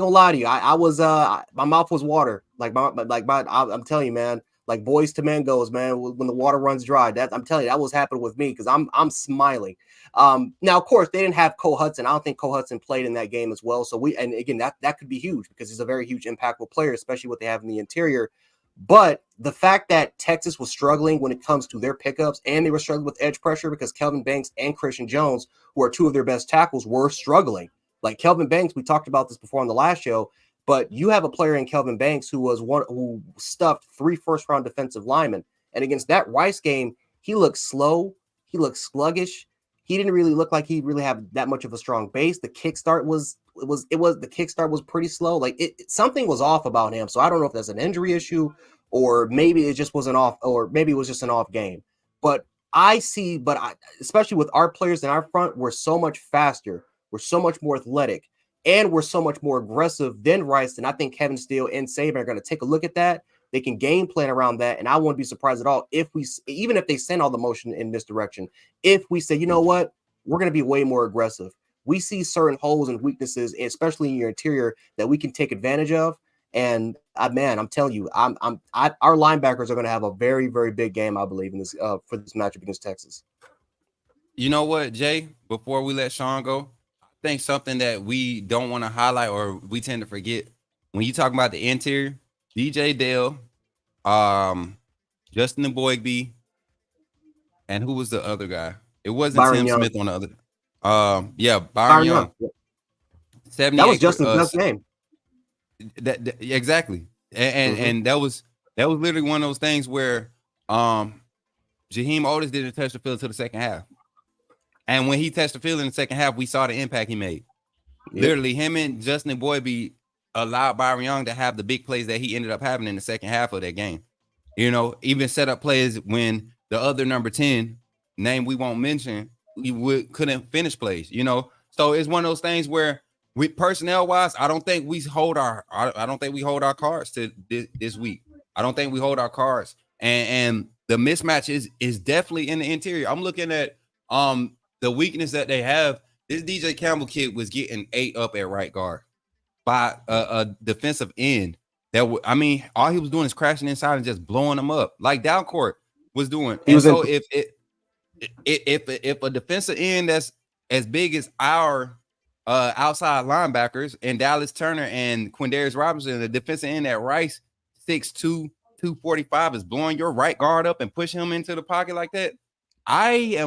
gonna lie to you. I was my mouth was water. I'm telling you, man, like Boys to Men goes, man, when the water runs dry. I'm telling you, that was happening with me because I'm smiling. Now, of course, they didn't have Cole Hudson. I don't think Cole Hudson played in that game as well. So again, that could be huge because he's a very huge impactful player, especially what they have in the interior. But the fact that Texas was struggling when it comes to their pickups, and they were struggling with edge pressure because Kelvin Banks and Christian Jones, who are 2 of their best tackles, were struggling. Like Kelvin Banks, we talked about this before on the last show, but you have a player in Kelvin Banks who stuffed 3 first-round defensive linemen. And against that Rice game, he looked slow. He looked sluggish. He didn't really look like he really had that much of a strong base. The kickstart was pretty slow. Like something was off about him. So I don't know if that's an injury issue or maybe it just wasn't off, or maybe it was just an off game. But especially with our players in our front, we're so much faster. We're so much more athletic, and we're so much more aggressive than Rice. And I think Kevin Steele and Saban are going to take a look at that. They can game plan around that, and I wouldn't be surprised at all even if they send all the motion in this direction. If we say, you know what, we're going to be way more aggressive. We see certain holes and weaknesses, especially in your interior, that we can take advantage of. And man, I'm telling you, our linebackers are going to have a very, very big game, I believe, in this for this matchup against Texas. You know what, Jay? Before we let Shawn go, I think something that we don't want to highlight or we tend to forget when you talk about the interior, DJ Dale, um, Justin Boygby, and who was the other guy? It wasn't Byron Tim Young. Smith on the other. Yeah, Byron Byron Young. Young, Yeah. That was 78 Justin's best game. exactly. And that was literally one of those things where Jaheim Otis didn't touch the field to the second half. And when he touched the field in the second half, we saw the impact he made. Yep. Literally, him and Justin Boygby allowed Byron Young to have the big plays that he ended up having in the second half of that game. You know, even set up plays when the other number 10, name we won't mention, couldn't finish plays, you know. So it's one of those things where we personnel wise, I don't think we hold our cards to this week. I don't think we hold our cards. And the mismatch is definitely in the interior. I'm looking at the weakness that they have. This DJ Campbell kid was getting 8 up at right guard by a defensive end. I mean, all he was doing is crashing inside and just blowing them up like Downcourt was doing. And so if a defensive end that's as big as our outside linebackers and Dallas Turner and Quindarius Robinson, the defensive end at Rice, 6'2", 245 is blowing your right guard up and pushing him into the pocket like that, I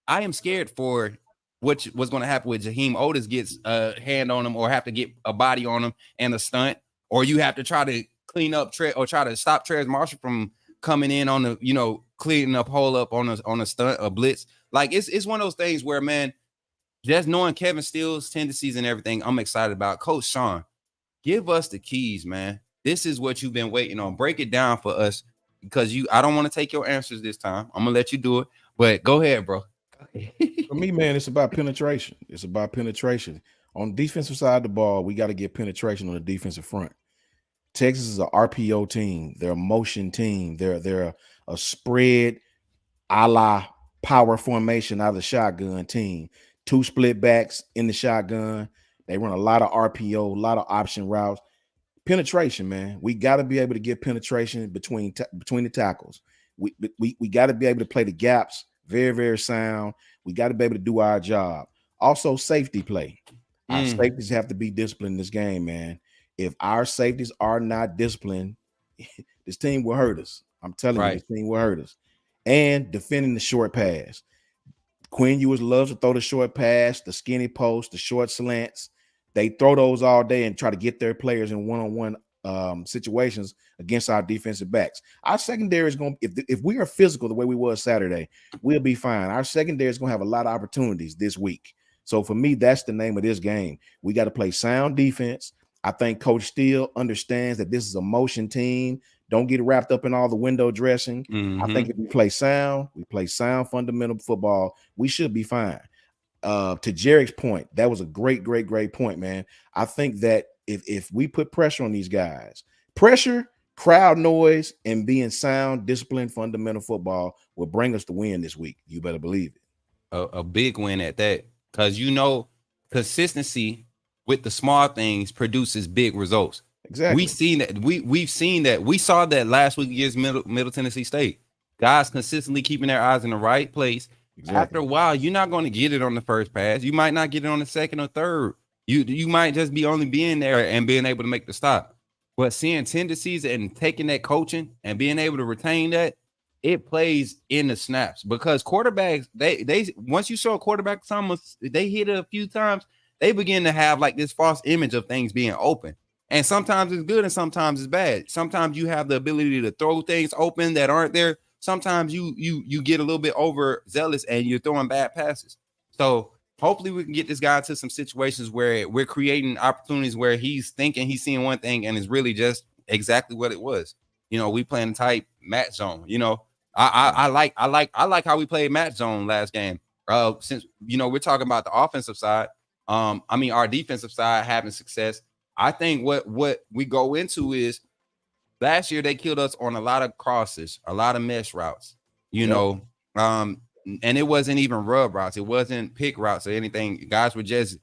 am scared for what's going to happen with Jaheim Otis gets a hand on him or have to get a body on him and a stunt, or you have to try to clean up or try to stop Trez Marshall from coming in on the, you know, cleaning up hole up on a stunt, a blitz. Like it's one of those things where, man, just knowing Kevin Steele's tendencies and everything, I'm excited about. Coach Shawn, give us the keys, man. This is what you've been waiting on. Break it down for us because I don't want to take your answers this time. I'm gonna let you do it, but go ahead, bro. For me, man, it's about penetration. It's about penetration. On the defensive side of the ball, we got to get penetration on the defensive front. Texas is a RPO team. They're a motion team. They're a spread a la power formation out of the shotgun team. 2 split backs in the shotgun. They run a lot of RPO, a lot of option routes. Penetration, man. We got to be able to get penetration between the tackles. We got to be able to play the gaps very, very sound. We got to be able to do our job. Also, safety play. Our safeties have to be disciplined in this game, man. If our safeties are not disciplined, this team will hurt us. I'm telling you, this team will hurt us. And defending the short pass. Quinn Ewers loves to throw the short pass, the skinny post, the short slants. They throw those all day and try to get their players in one-on-one situations against our defensive backs. Our secondary is going to, if we are physical the way we were Saturday, we'll be fine. Our secondary is going to have a lot of opportunities this week. So for me, that's the name of this game. We got to play sound defense. I think Coach Steele understands that this is a motion team. Don't get wrapped up in all the window dressing. I think if we play sound fundamental football, we should be fine. To Jerick's point, that was a great point, man. I think that if we put pressure on these guys, pressure, crowd noise, and being sound, disciplined, fundamental football will bring us the win this week. You better believe it. A big win at that, because you know consistency with the small things produces big results. Exactly. We've seen that. We've seen that. We saw that last week against Middle Tennessee State. Guys consistently keeping their eyes in the right place. Exactly. After a while, you're not going to get it on the first pass. You might not get it on the second or third. You might just be only being there and being able to make the stop. But seeing tendencies and taking that coaching and being able to retain that, it plays in the snaps, because quarterbacks, they once you show a quarterback something, they hit it a few times, they begin to have like this false image of things being open. And sometimes it's good and sometimes it's bad. Sometimes you have the ability to throw things open that aren't there. Sometimes you get a little bit overzealous and you're throwing bad passes. So hopefully we can get this guy into some situations where we're creating opportunities where he's thinking he's seeing one thing and it's really just exactly what it was. You know, we playing type match zone. You know, I like how we played match zone last game. Since you know we're talking about the offensive side, I mean our defensive side having success. I think what we go into is last year they killed us on a lot of crosses, a lot of mesh routes, you know, and it wasn't even rub routes. It wasn't pick routes or anything. Guys were just,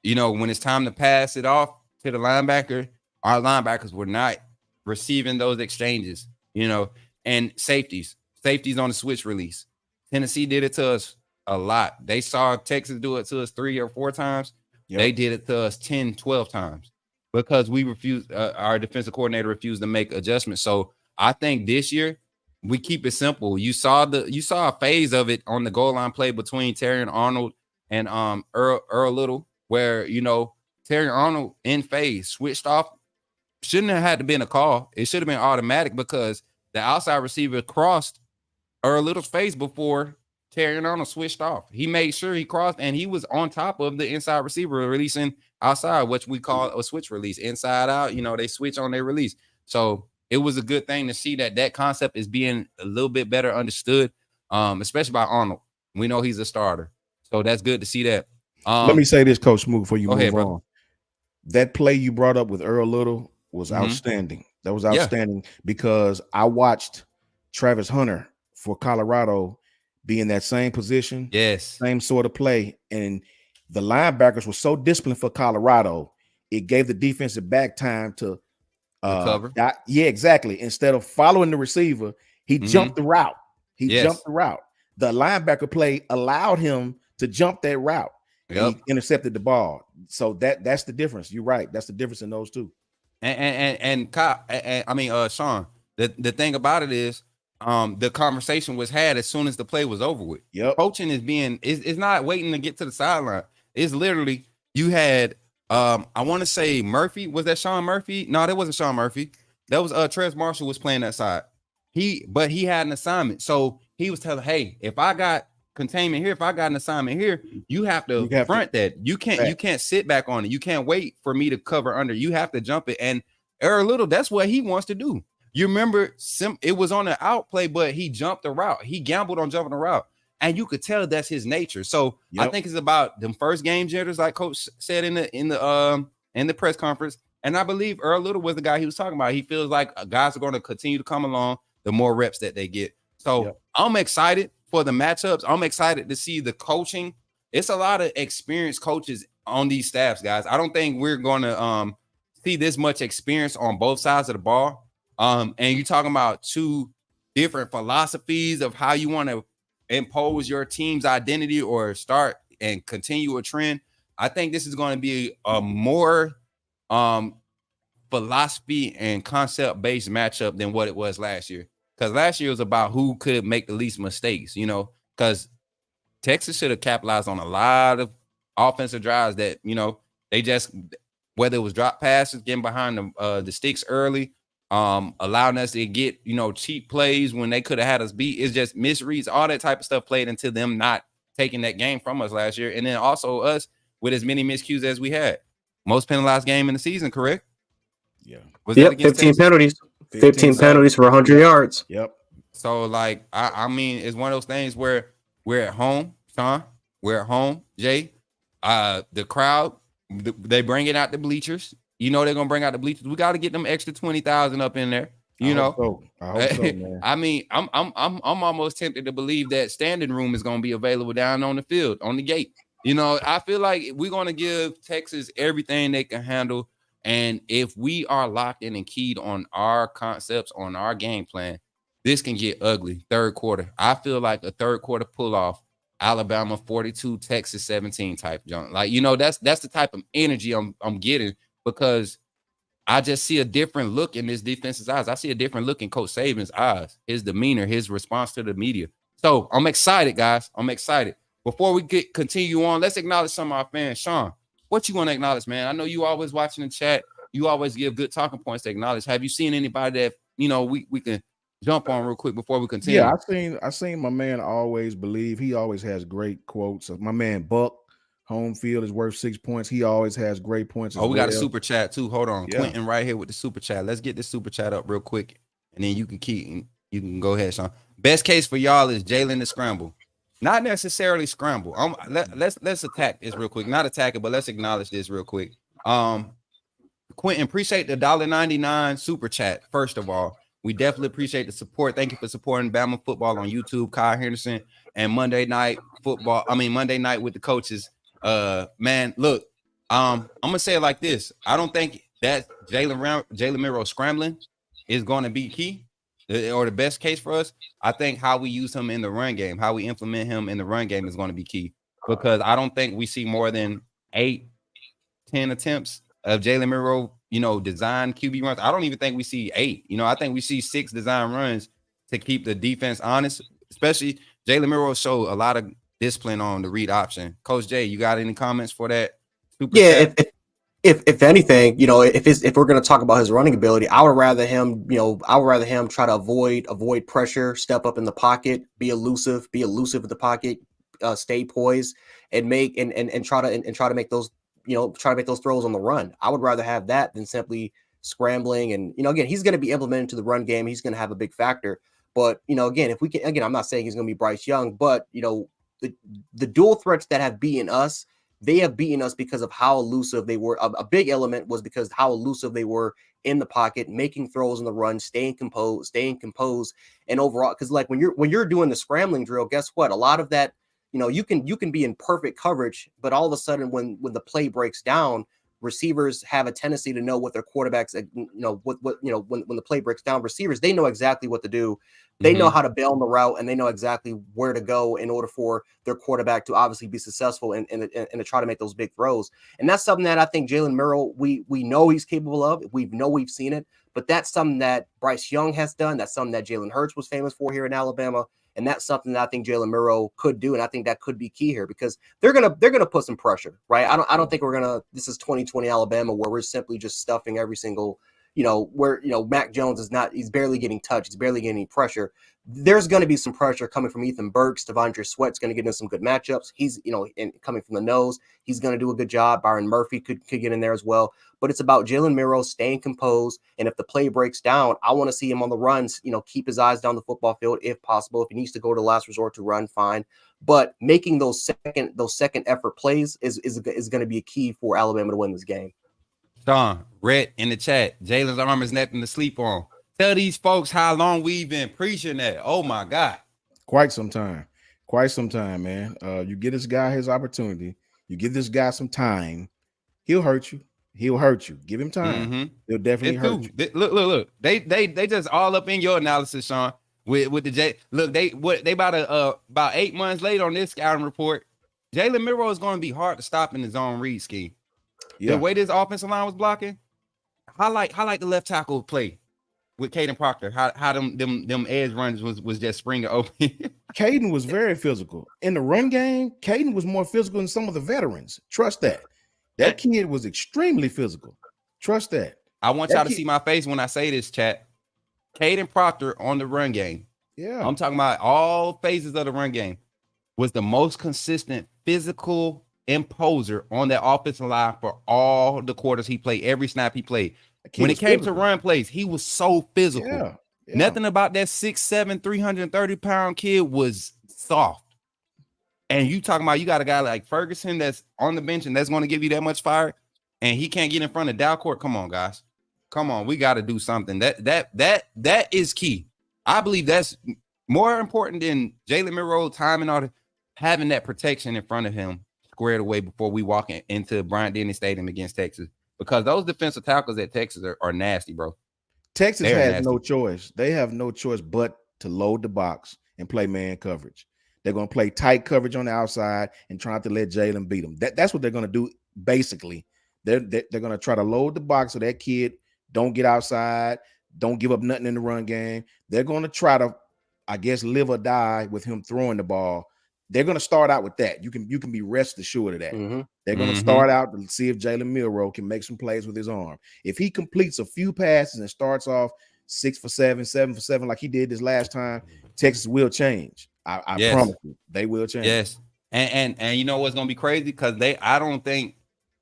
you know, when it's time to pass it off to the linebacker, our linebackers were not receiving those exchanges, you know, and safeties on the switch release. Tennessee did it to us a lot. They saw Texas do it to us 3 or 4 times. Yep. They did it to us 10, 12 times because we refused. Our defensive coordinator refused to make adjustments. So I think this year we keep it simple. You saw a phase of it on the goal line play between Terry and Arnold and Earl Little, where Terry Arnold in phase switched off. Shouldn't have had to been a call. It should have been automatic because the outside receiver crossed Earl Little's face before Terry Arnold switched off. He made sure he crossed, and he was on top of the inside receiver releasing outside, which we call a switch release, inside out. They switch on their release. So it was a good thing to see that concept is being a little bit better understood, especially by Arnold. We know he's a starter, so that's good to see that. Let me say this, Coach Smook, before you move ahead, on. brother. That play you brought up with Earl Little was outstanding. That was outstanding because I watched Travis Hunter for Colorado be in that same position, same sort of play, and the linebackers were so disciplined for Colorado, it gave the defensive back time to cover. Yeah, exactly. Instead of following the receiver, he jumped the route. Jumped the route. The linebacker play allowed him to jump that route. And he intercepted the ball. So that's the difference. You're right. That's the difference in those two. And Kyle, Shawn, the thing about it is the conversation was had as soon as the play was over with. Coaching is not waiting to get to the sideline. It's literally you had I want to say Murphy. Was that Sean Murphy? No, that wasn't Sean Murphy. That was Trez Marshall was playing that side. He had an assignment. So he was telling, hey, if I got containment here, if I got an assignment here, you have to front that. You can't sit back on it. You can't wait for me to cover under. You have to jump it. And Earl Little, that's what he wants to do. You remember it was on an out play, but he jumped the route. He gambled on jumping the route. And you could tell that's his nature. So I think it's about them first game jitters, like Coach said in the press conference. And I believe Earl Little was the guy he was talking about. He feels like guys are going to continue to come along the more reps that they get. So I'm excited for the matchups. I'm excited to see the coaching. It's a lot of experienced coaches on these staffs, guys. I don't think we're going to see this much experience on both sides of the ball. And you're talking about two different philosophies of how you want to impose your team's identity or start and continue a trend. I think this is going to be a more philosophy and concept-based matchup than what it was last year. Because last year was about who could make the least mistakes, because Texas should have capitalized on a lot of offensive drives that, they just, whether it was drop passes, getting behind the sticks early, allowing us to get, cheap plays when they could have had us beat. It's just misreads, all that type of stuff played into them not taking that game from us last year. And then also us with as many miscues as we had. Most penalized game in the season, correct? Yeah. Was that against 15 Texas? penalties. 15 penalties for 100 yards. Yep. So, I mean, it's one of those things where we're at home, Shawn. We're at home, Jay. The crowd, they bring it out the bleachers. They're gonna bring out the bleachers. We got to get them extra 20,000 up in there. I hope so, man. I mean, I'm almost tempted to believe that standing room is gonna be available down on the field, on the gate. I feel like we're gonna give Texas everything they can handle. And if we are locked in and keyed on our concepts, on our game plan, this can get ugly. Third quarter. I feel like a third quarter pull off, Alabama 42, Texas 17 type junk. That's the type of energy I'm getting, because I just see a different look in this defense's eyes. I see a different look in Coach Saban's eyes, his demeanor, his response to the media. So I'm excited, guys. I'm excited. Before we continue on, let's acknowledge some of our fans. Shawn, what you want to acknowledge, man? I know you always watching the chat. You always give good talking points to acknowledge. Have you seen anybody that we can jump on real quick before we continue? Yeah, I seen my man Always Believe. He always has great quotes. My man Buck, home field is worth 6 points. He always has great points. We got a super chat too. Hold on, Quentin right here with the super chat. Let's get this super chat up real quick, and then you can go ahead, Shawn. Best case for y'all is Jalen to scramble. Not necessarily scramble. Let's attack this real quick. Not attack it, but let's acknowledge this real quick. Quentin, appreciate the $1.99 super chat. First of all, we definitely appreciate the support. Thank you for supporting Bama football on YouTube. Kyle Henderson and Monday Night with the coaches. Man, look, I'm gonna say it like this. I don't think that Jalen Milroe scrambling is going to be key. or the best case for us, I think how we use him in the run game, how we implement him in the run game is going to be key, because I don't think we see more than 8, 10 attempts of Jalen Milroe, design QB runs. I don't even think we see 8. I think we see 6 design runs to keep the defense honest, especially Jalen Milroe showed a lot of discipline on the read option. Coach Jay, you got any comments for that super chat? If anything, if we're going to talk about his running ability, I would rather him try to avoid pressure, step up in the pocket, be elusive in the pocket, stay poised, and try to make those throws on the run. I would rather have that than simply scrambling. And again, he's going to be implemented to the run game. He's going to have a big factor. But again, if we can, again, I'm not saying he's going to be Bryce Young, but the dual threats that have beaten us. They have beaten us because of how elusive they were. A big element was because how elusive they were in the pocket, making throws in the run, staying composed, and overall. Because like when you're doing the scrambling drill, guess what? A lot of that, you can be in perfect coverage, but all of a sudden when the play breaks down, receivers have a tendency to know what their quarterbacks, when the play breaks down, receivers, they know exactly what to do. They know how to bail on the route, and they know exactly where to go in order for their quarterback to obviously be successful and to try to make those big throws. And that's something that I think Jalen Milroe, we know he's capable of. We've seen it, but that's something that Bryce Young has done. That's something that Jalen Hurts was famous for here in Alabama. And that's something that I think Jalen Milroe could do, and I think that could be key here because they're gonna put some pressure, right? I don't think we're gonna. This is 2020 Alabama where we're simply just stuffing every single, where Mac Jones is not. He's barely getting touched. He's barely getting any pressure. There's going to be some pressure coming from Ethan Burks. Devondre Sweat's going to get in some good matchups. He's and coming from the nose, he's going to do a good job. Byron Murphy could get in there as well. But it's about Jalen Milroe staying composed. And if the play breaks down, I want to see him on the runs, keep his eyes down the football field if possible. If he needs to go to last resort to run, fine. But making those second effort plays is going to be a key for Alabama to win this game. Shawn, Rhett in the chat, Jalen's arm is nothing to sleep on. Tell these folks how long we've been preaching that. Oh my God. Quite some time, man. You give this guy his opportunity. You give this guy some time. He'll hurt you. Give him time. He'll definitely hurt you. Look. They just all up in your analysis, Shawn. With the J. Look, they about 8 months later on this scouting report. Jalen Milroe is going to be hard to stop in his own read scheme. Yeah. The way this offensive line was blocking, highlight the left tackle play with Caden Proctor. How them edge runs was just springing open. Caden was very physical in the run game. Caden was more physical than some of the veterans. Trust that. That kid was extremely physical. Trust that. I want y'all to see my face when I say this, chat. Caden Proctor on the run game. Yeah, I'm talking about all phases of the run game. Was the most consistent physical imposer on that offensive line for all the quarters he played, every snap he played. When it came to run plays, he was so physical. Yeah. Nothing about that 6'7", 330-pound kid was soft. And you talking about you got a guy like Ferguson that's on the bench and that's going to give you that much fire, and he can't get in front of Dalcourt. Come on, guys. Come on, we got to do something. That is key. I believe that's more important than Jalen Milroe timing or having that protection in front of him squared away before we walk into Bryant-Denny Stadium against Texas, because those defensive tackles at Texas are nasty, bro. Texas has no choice. They have no choice but to load the box and play man coverage. They're going to play tight coverage on the outside and try not to let Jalen beat them. That's what they're going to do. Basically, they're going to try to load the box so that kid don't get outside, don't give up nothing in the run game. They're going to try to, I guess, live or die with him throwing the ball. They're going to start out with that. You can be rest assured of that. They're going to start out to see if Jalen Milroe can make some plays with his arm. If he completes a few passes and starts off 6 for 7, 7 for 7 like he did this last time, Texas will change. I promise you, they will change. Yes, and you know what's going to be crazy, because I don't think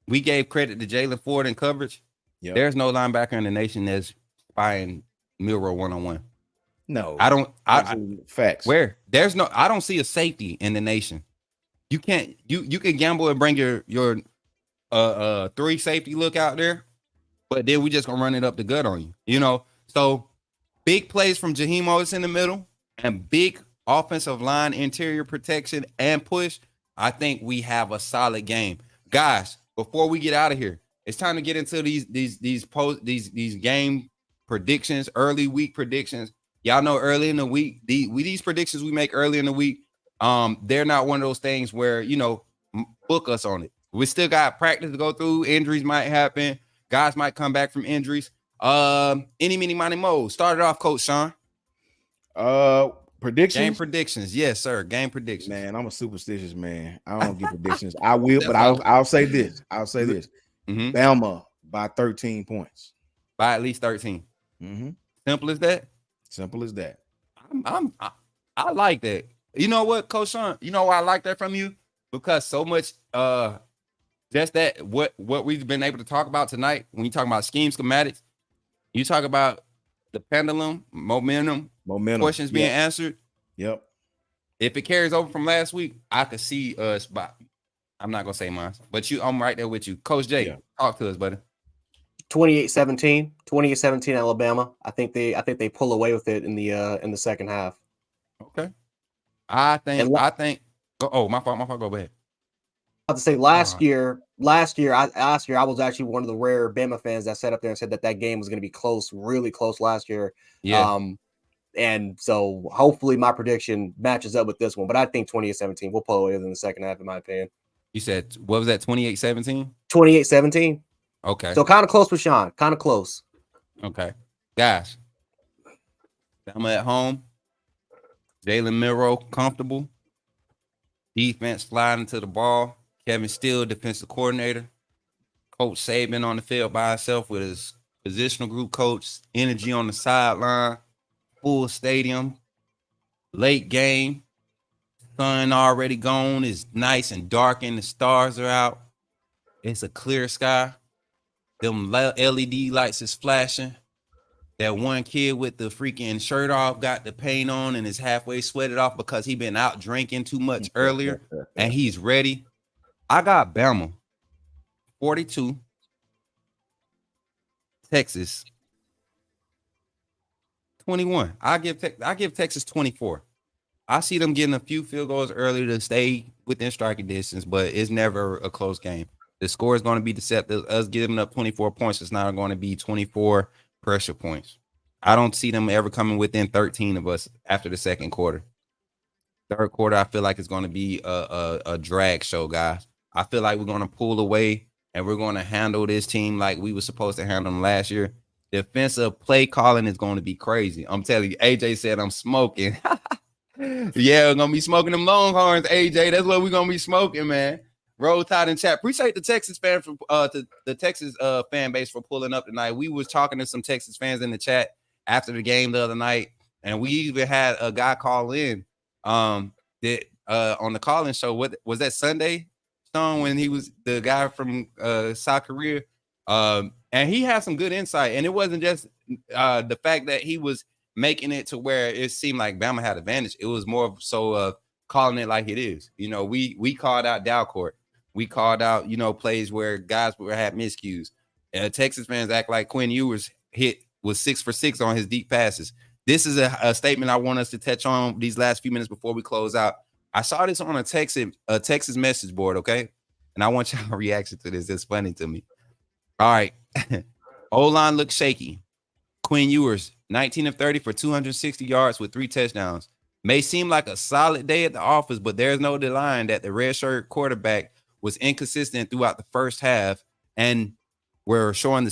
we gave credit to Jalen Ford in coverage. Yep. There's no linebacker in the nation that's spying Milroe one-on-one. No, I don't. Facts. Where there's no, I don't see a safety in the nation. You can't. You can gamble and bring your 3 safety look out there, but then we just gonna run it up the gut on you. So big plays from Jaheim Oates in the middle and big offensive line interior protection and push. I think we have a solid game, guys. Before we get out of here, it's time to get into these game predictions, early week predictions. Y'all know early in the week, these predictions we make early in the week, they're not one of those things where, book us on it. We still got practice to go through. Injuries might happen. Guys might come back from injuries. Any, mini, money, mo. Started off, Coach Shawn. Predictions? Game predictions. Yes, sir. Game predictions. Man, I'm a superstitious man. I don't give predictions. I will, but I'll say this. Mm-hmm. Bama by 13 points. By at least 13. Mm-hmm. Simple as that. Simple as that. I like that. You know what, Coach Shawn? You know why I like that from you? Because so much just that what we've been able to talk about tonight, when you talk about scheme schematics, you talk about the pendulum, momentum questions being answered. Yep. If it carries over from last week, I could see us by, I'm not gonna say mine, but I'm right there with you. Coach J, talk to us, buddy. 28-17 Alabama. I think they pull away with it in the second half. Okay. I think oh, my fault, go ahead. I have to say last year I was actually one of the rare Bama fans that sat up there and said that game was going to be close, really close last year. Yeah. And so hopefully my prediction matches up with this one, but I think 28-17 will pull away in the second half, in my opinion. You said, what was that, 28-17? 28-17. Okay. So kind of close with Shawn. Kind of close. Okay. Guys, I'm at home. Jalen Miro comfortable. Defense sliding to the ball. Kevin Steele, defensive coordinator. Coach Saban on the field by himself with his positional group coach. Energy on the sideline. Full stadium. Late game. Sun already gone. It's nice and dark and the stars are out. It's a clear sky. Them LED lights is flashing. That one kid with the freaking shirt off got the paint on and is halfway sweated off because he been out drinking too much earlier and he's ready. I got Bama 42, Texas 21. I give Texas 24. I see them getting a few field goals early to stay within striking distance, but it's never a close game. The score is going to be deceptive. Us giving up 24 points is not going to be 24 pressure points. I don't see them ever coming within 13 of us after the second quarter. Third quarter, I feel like it's going to be a drag show, guys. I feel like we're going to pull away and we're going to handle this team like we were supposed to handle them last year. Defensive play calling is going to be crazy. I'm telling you, AJ said I'm smoking. Yeah, we're going to be smoking them Longhorns, AJ. That's what we're going to be smoking, man. Roll Tide and chat. Appreciate the Texas fan for the Texas fan base for pulling up tonight. We was talking to some Texas fans in the chat after the game the other night, and we even had a guy call in that on the call-in show. What was that Sunday, Shawn, when he was the guy from South Korea? And he had some good insight, and it wasn't just the fact that he was making it to where it seemed like Bama had advantage. It was more so calling it like it is. You know, we called out Dalcourt. We called out, plays where guys had miscues. Texas fans act like Quinn Ewers was 6 for 6 on his deep passes. This is a statement I want us to touch on these last few minutes before we close out. I saw this on a Texas message board, okay? And I want y'all reaction to this. It's funny to me. All right. O-line looks shaky. Quinn Ewers, 19 of 30 for 260 yards with 3 touchdowns. May seem like a solid day at the office, but there's no denying that the redshirt quarterback was inconsistent throughout the first half and was showing the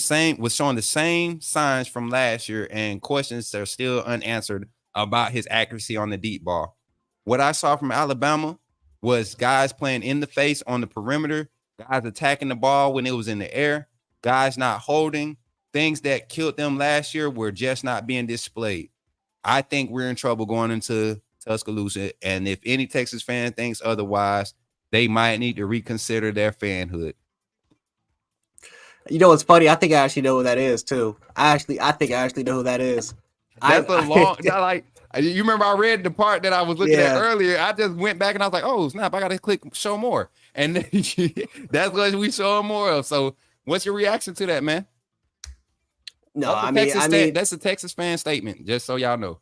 same signs from last year, and questions are still unanswered about his accuracy on the deep ball. What I saw from Alabama was guys playing in the face on the perimeter, guys attacking the ball when it was in the air, guys not holding. Things that killed them last year were just not being displayed. I think we're in trouble going into Tuscaloosa, and if any Texas fan thinks otherwise, they might need to reconsider their fanhood. You know what's funny? I think I actually know who that is too. I think I actually know who that is. That's you remember I read the part that I was looking at earlier. I just went back and I was like, oh snap, I gotta click show more. And that's what we show more of. So what's your reaction to that, man? No, that's a Texas fan statement, just so y'all know.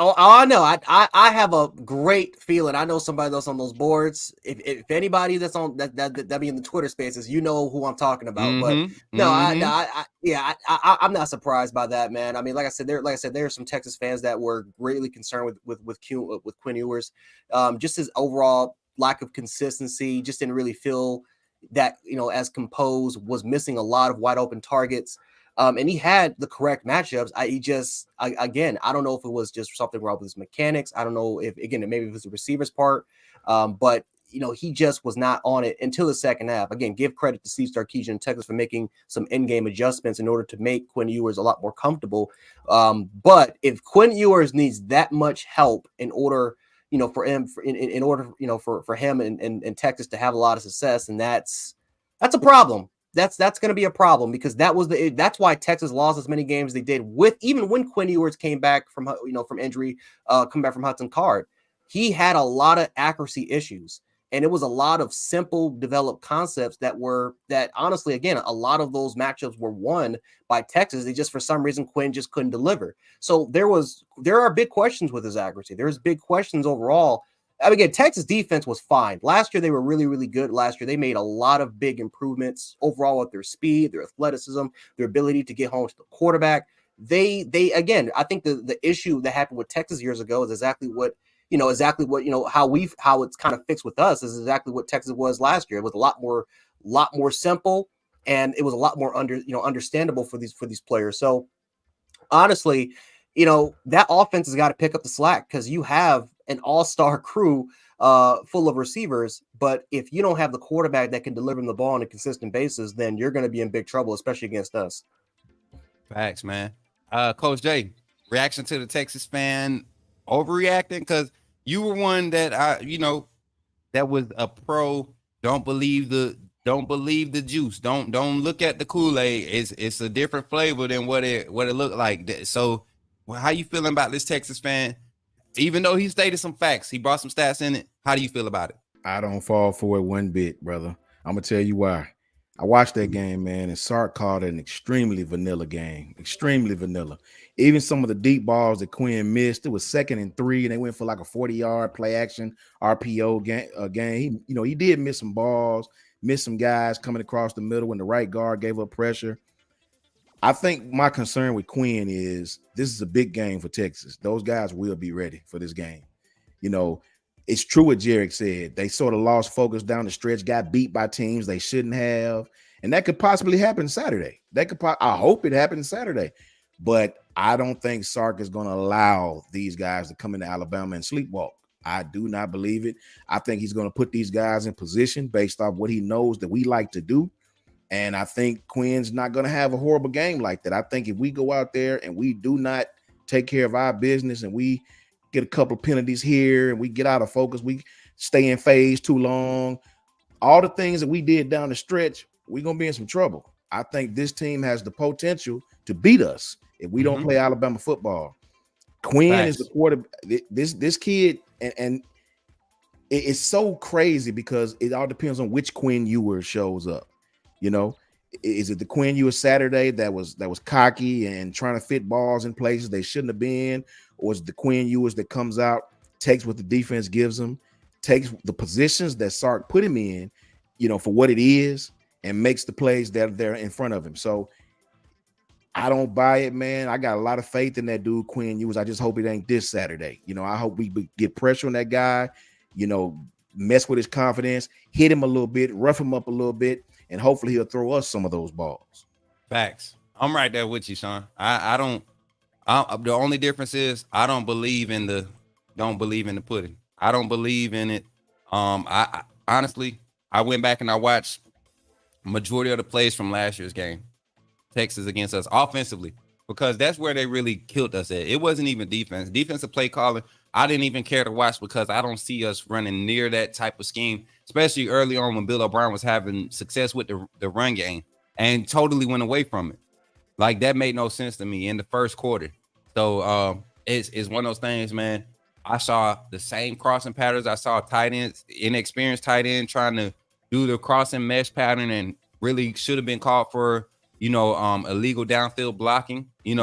Oh, I know. I have a great feeling. I know somebody that's on those boards. If anybody that's on that be in the Twitter spaces, you know who I'm talking about. But Mm-hmm. no, Mm-hmm. I'm not surprised by that, man. I mean, like I said, there are some Texas fans that were greatly concerned with Quinn Ewers, just his overall lack of consistency. Just didn't really feel that as composed. Was missing a lot of wide open targets. And he had the correct matchups. Again, I don't know if it was just something wrong with his mechanics. I don't know if, again, maybe it was the receiver's part. But he just was not on it until the second half. Again, give credit to Steve Sarkisian and Texas for making some in-game adjustments in order to make Quinn Ewers a lot more comfortable. But if Quinn Ewers needs that much help in order, for him, in order, for him and Texas to have a lot of success, and that's a problem. That's going to be a problem, because that's why Texas lost as many games as they did, with even when Quinn Ewers came back from injury, come back from Hudson Card. He had a lot of accuracy issues, and it was a lot of simple developed concepts that honestly, again, a lot of those matchups were won by Texas. They just, for some reason, Quinn just couldn't deliver. So there are big questions with his accuracy. There's big questions overall. I mean, again, Texas defense was fine. Last year, they were really, really good. Last year, they made a lot of big improvements overall with their speed, their athleticism, their ability to get home to the quarterback. They again, I think the issue that happened with Texas years ago is exactly what how it's kind of fixed with us is exactly what Texas was last year. It was a lot more simple, and it was a lot more understandable for these players. So honestly, that offense has got to pick up the slack, because you have an all-star crew full of receivers. But if you don't have the quarterback that can deliver them the ball on a consistent basis, then you're going to be in big trouble, especially against us. Facts, man. Coach J, reaction to the Texas fan overreacting, because you were one that that was a pro. Don't believe the juice. Don't look at the Kool-Aid. It's a different flavor than what it looked like. So, how you feeling about this Texas fan? Even though he stated some facts, he brought some stats in it. How do you feel about it? I don't fall for it one bit, brother. I'm gonna tell you why. I watched that game, man, and Sark called it an extremely vanilla game. Extremely vanilla. Even some of the deep balls that Quinn missed, it was 2nd and 3, and they went for like a 40-yard play action RPO game. He did miss some balls, missed some guys coming across the middle when the right guard gave up pressure. I think my concern with Quinn is this is a big game for Texas. Those guys will be ready for this game. It's true what Jerick said. They sort of lost focus down the stretch, got beat by teams they shouldn't have, and that could possibly happen Saturday. I hope it happens Saturday, but I don't think Sark is going to allow these guys to come into Alabama and sleepwalk. I do not believe it. I think he's going to put these guys in position based off what he knows that we like to do. And I think Quinn's not going to have a horrible game like that. I think if we go out there and we do not take care of our business, and we get a couple of penalties here, and we get out of focus, we stay in phase too long, all the things that we did down the stretch, we're going to be in some trouble. I think this team has the potential to beat us if we don't play Alabama football. Quinn is the quarterback. This kid, and it's so crazy because it all depends on which Quinn Ewers shows up. Is it the Quinn Ewers Saturday that was cocky and trying to fit balls in places they shouldn't have been, or is it the Quinn Ewers that comes out, takes what the defense gives him, takes the positions that Sark put him in, for what it is, and makes the plays that they're in front of him? So I don't buy it, man. I got a lot of faith in that dude, Quinn Ewers. I just hope it ain't this Saturday. I hope we get pressure on that guy, mess with his confidence, hit him a little bit, rough him up a little bit, and hopefully he'll throw us some of those balls. Facts. I'm right there with you, Shawn. The only difference is I don't believe in the pudding. I don't believe in it. I honestly, I went back and I watched majority of the plays from last year's game, Texas against us offensively, because that's where they really killed us at. It wasn't even defense. Defensive play calling, I didn't even care to watch, because I don't see us running near that type of scheme, especially early on when Bill O'Brien was having success with the run game and totally went away from it. Like, that made no sense to me in the first quarter. So it's one of those things, man. I saw the same crossing patterns. I saw tight ends, inexperienced tight end trying to do the crossing mesh pattern, and really should have been called for, illegal downfield blocking. It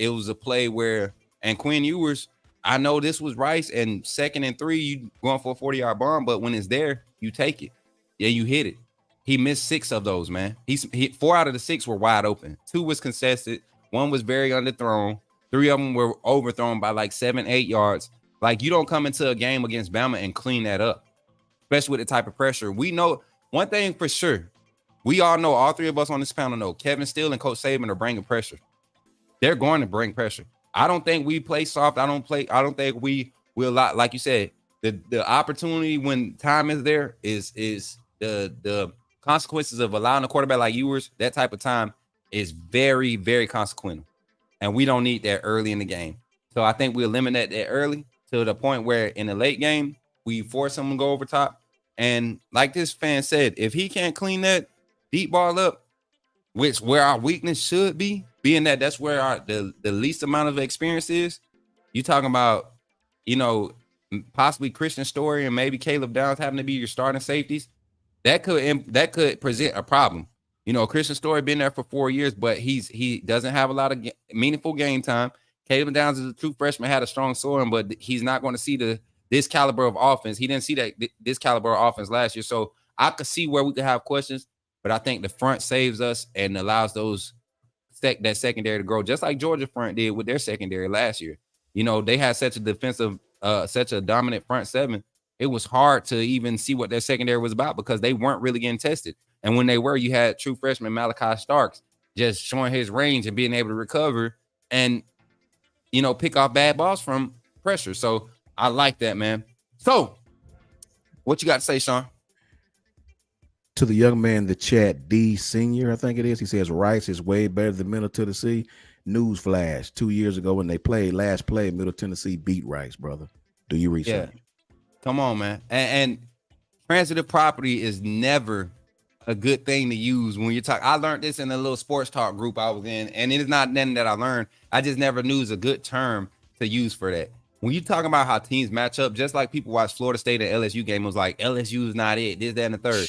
was a play where, and Quinn Ewers, I know this was Rice, and 2nd and 3, you going for a 40-yard bomb, but when it's there, you take it. Yeah, you hit it. He missed 6 of those, man. He 4 out of the 6 were wide open. 2 was contested. 1 was very underthrown. 3 of them were overthrown by like 7, 8 yards. Like, you don't come into a game against Bama and clean that up, especially with the type of pressure. We know one thing for sure. We all know, all 3 of us on this panel know, Kevin Steele and Coach Saban are bringing pressure. They're going to bring pressure. I don't think we play soft. I don't think we will, like you said, the opportunity when time is there is the consequences of allowing a quarterback like yours, that type of time is very, very consequential. And we don't need that early in the game. So I think we eliminate that early to the point where in the late game, we force him to go over top. And like this fan said, if he can't clean that deep ball up, which where our weakness should be, being that that's where the least amount of experience is, you talking about, possibly Christian Story and maybe Caleb Downs having to be your starting safeties. That could present a problem. Christian Story been there for 4 years, but he doesn't have a lot of meaningful game time. Caleb Downs is a true freshman, had a strong soaring, but he's not going to see this caliber of offense. He didn't see this caliber of offense last year. So I could see where we could have questions, but I think the front saves us and allows that secondary to grow, just like Georgia front did with their secondary last year. They had such a dominant front seven. It was hard to even see what their secondary was about because they weren't really getting tested. And when they were, you had true freshman Malachi Starks just showing his range and being able to recover and, pick off bad balls from pressure. So I like that, man. So what you got to say, Shawn? To the young man in the chat, D Senior, I think it is. He says Rice is way better than Middle Tennessee. Newsflash: 2 years ago when they played last play, Middle Tennessee beat Rice, brother. Do you research? Yeah. Come on, man. And transitive property is never a good thing to use when you're talking. I learned this in a little sports talk group I was in, and it is not nothing that I learned. I just never knew it was a good term to use for that. When you talking about how teams match up, just like people watch Florida State and LSU game, was like LSU is not it. This, that, and the third.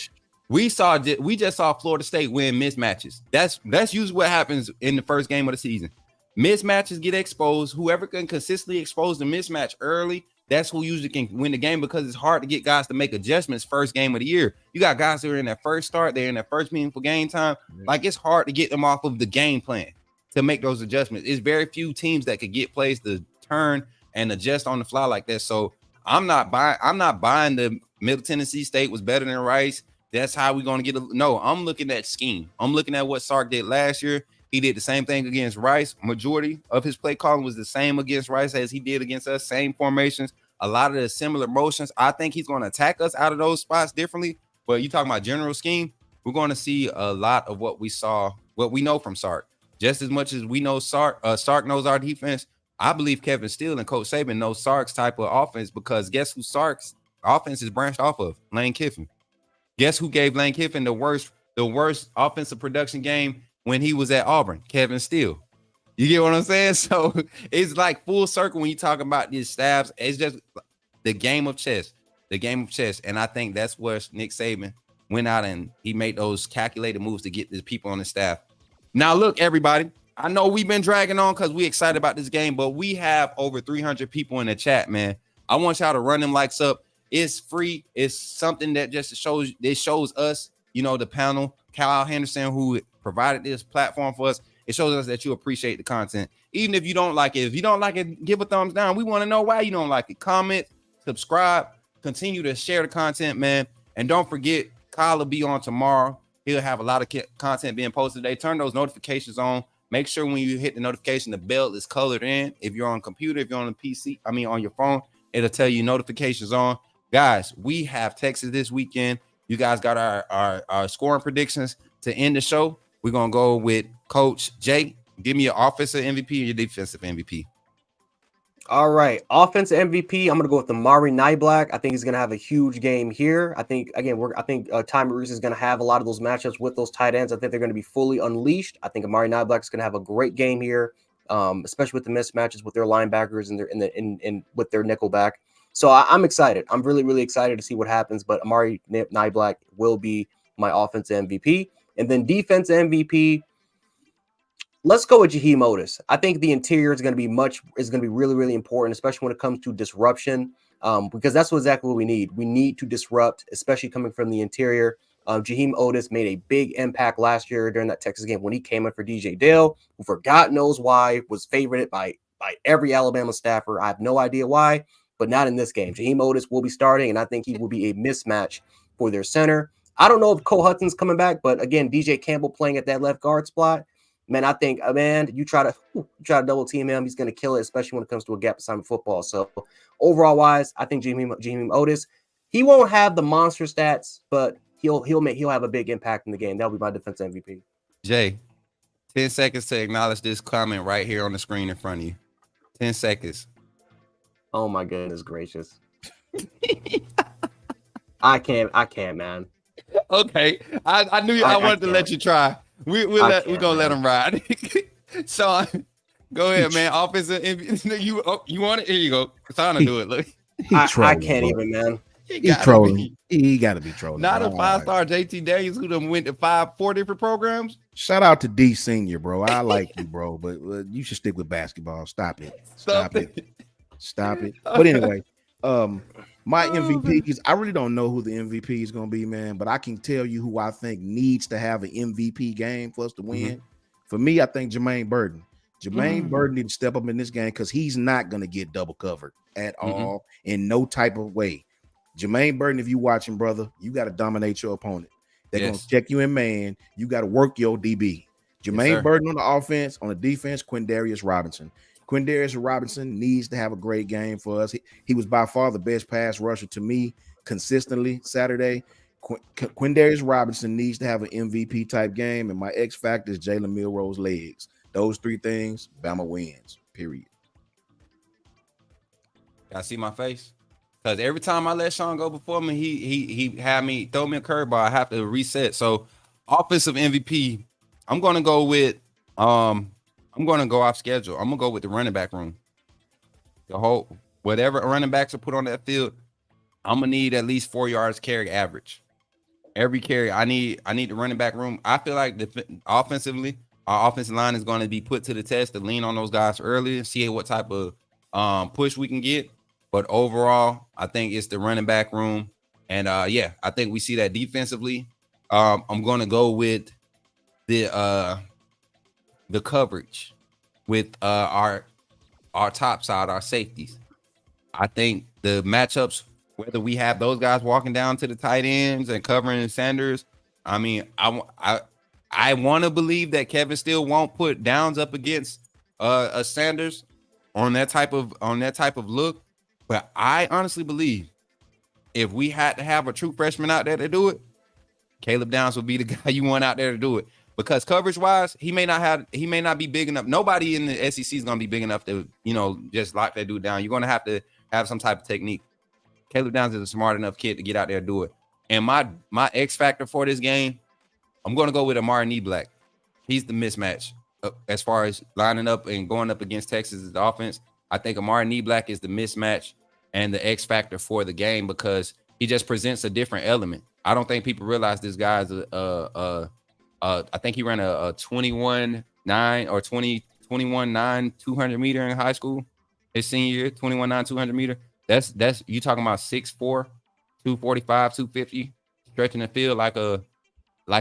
We just saw Florida State win mismatches. That's usually what happens in the first game of the season. Mismatches get exposed. Whoever can consistently expose the mismatch early, that's who usually can win the game, because it's hard to get guys to make adjustments first game of the year. You got guys who are in their first start, they're in their first meaningful game time. Like, it's hard to get them off of the game plan to make those adjustments. It's very few teams that could get plays to turn and adjust on the fly like that. So I'm not buying the Middle Tennessee State was better than Rice. That's how we're going to get no, I'm looking at scheme. I'm looking at what Sark did last year. He did the same thing against Rice. Majority of his play calling was the same against Rice as he did against us. Same formations, a lot of the similar motions. I think he's going to attack us out of those spots differently. But you talking about general scheme, we're going to see a lot of what we know from Sark. Just as much as we know Sark knows our defense, I believe Kevin Steele and Coach Saban knows Sark's type of offense, because guess who Sark's offense is branched off of? Lane Kiffin. Guess who gave Lane Kiffin the worst offensive production game when he was at Auburn? Kevin Steele. You get what I'm saying? So it's like full circle when you talk about these staffs. It's just the game of chess. And I think that's where Nick Saban went out and he made those calculated moves to get the people on the staff. Now, look, everybody, I know we've been dragging on because we're excited about this game, but we have over 300 people in the chat, man. I want y'all to run them likes up. It's free. It's something that just shows us, the panel, Kyle Henderson, who provided this platform for us. It shows us that you appreciate the content. Even if you don't like it, give a thumbs down. We want to know why you don't like it. Comment, subscribe, continue to share the content, man. And don't forget, Kyle will be on tomorrow. He'll have a lot of content being posted today. Turn those notifications on. Make sure when you hit the notification, the bell is colored in. If you're on a computer, if you're on a PC, on your phone, it'll tell you notifications on. Guys, we have Texas this weekend. You guys got our scoring predictions to end the show. We're going to go with Coach Jay. Give me your offensive MVP and your defensive MVP. All right. Offensive MVP, I'm going to go with Amari Niblack. I think he's going to have a huge game here. I think Tommy Rees is going to have a lot of those matchups with those tight ends. I think they're going to be fully unleashed. I think Amari Niblack is going to have a great game here, especially with the mismatches with their linebackers and with their nickelback. So I'm excited. I'm really, really excited to see what happens. But Amari Niblack will be my offensive MVP. And then defense MVP, Let's go with Jaheim Otis. I think the interior is going to be really, really important, especially when it comes to disruption, because that's exactly what we need. We need to disrupt, especially coming from the interior. Jaheim Otis made a big impact last year during that Texas game when he came in for DJ Dale, who for God knows why was favored by every Alabama staffer. I have no idea why, but not in this game. Jaheim Otis will be starting, and I think he will be a mismatch for their center. I don't know if Cole Hudson's coming back, but again, DJ Campbell playing at that left guard spot. Man, I think, man, you try to double team him, he's going to kill it, especially when it comes to a gap assignment football. So overall wise, I think Jaheim Otis, he won't have the monster stats, but he'll have a big impact in the game. That'll be my defensive MVP. Jay, 10 seconds to acknowledge this comment right here on the screen in front of you. 10 seconds. Oh my goodness gracious. I can't, man. Okay, I knew I wanted to let you try. We're gonna let him ride. Shawn, go ahead, man. Offensive, you want it? Here you go. It's time to do it. Look, I can't even, man. He's trolling. He got to be trolling. Not a 5-star JT Daniels who done went to 4 different programs. Shout out to D Senior, bro. I like you, bro, but you should stick with basketball. Stop it. Stop it. But anyway, my MVPs, I really don't know who the MVP is going to be, man, but I can tell you who I think needs to have an MVP game for us to win. Mm-hmm. For me, I think Jermaine Burton. Burton needs to step up in this game because he's not going to get double covered at all in no type of way. Jermaine Burton, if you watching, brother, you got to dominate your opponent. They're going to check you in man. You got to work your DB. Jermaine Burton on the offense, on the defense, Quindarius Robinson. Quindarius Robinson needs to have a great game for us. He was by far the best pass rusher to me consistently Saturday. Quindarius Robinson needs to have an MVP type game, and my X factor is Jalen Milroe's legs. Those 3 things, Bama wins, period. Y'all see my face? Because every time I let Shawn go before me, he had me throw me a curveball. I have to reset. So offensive MVP, I'm gonna go with I'm gonna go off schedule. I'm gonna go with the running back room. The whole whatever running backs are put on that field, I'm gonna need at least 4 yards carry average. Every carry, I need the running back room. I feel like offensively, our offensive line is going to be put to the test to lean on those guys early and see what type of push we can get. But overall, I think it's the running back room. And I think we see that defensively. I'm going to go with the coverage with our top side, our safeties. I think the matchups, whether we have those guys walking down to the tight ends and covering Sanders, I mean, I want to believe that Kevin still won't put Downs up against a Sanders on that type of look. But I honestly believe if we had to have a true freshman out there to do it, Caleb Downs would be the guy you want out there to do it. Because coverage wise, he may not be big enough. Nobody in the SEC is going to be big enough to, just lock that dude down. You're going to have some type of technique. Caleb Downs is a smart enough kid to get out there and do it. And my X factor for this game, I'm going to go with Amari Knee-Black. He's the mismatch as far as lining up and going up against Texas' offense. I think Amari Knee-Black is the mismatch and the X factor for the game because he just presents a different element. I don't think people realize this guy's I think he ran a 21.9 or 21.9 200 meter in high school. His senior year, 21.9 200 meter. That's you talking about 6'4", 245, 250, stretching the field like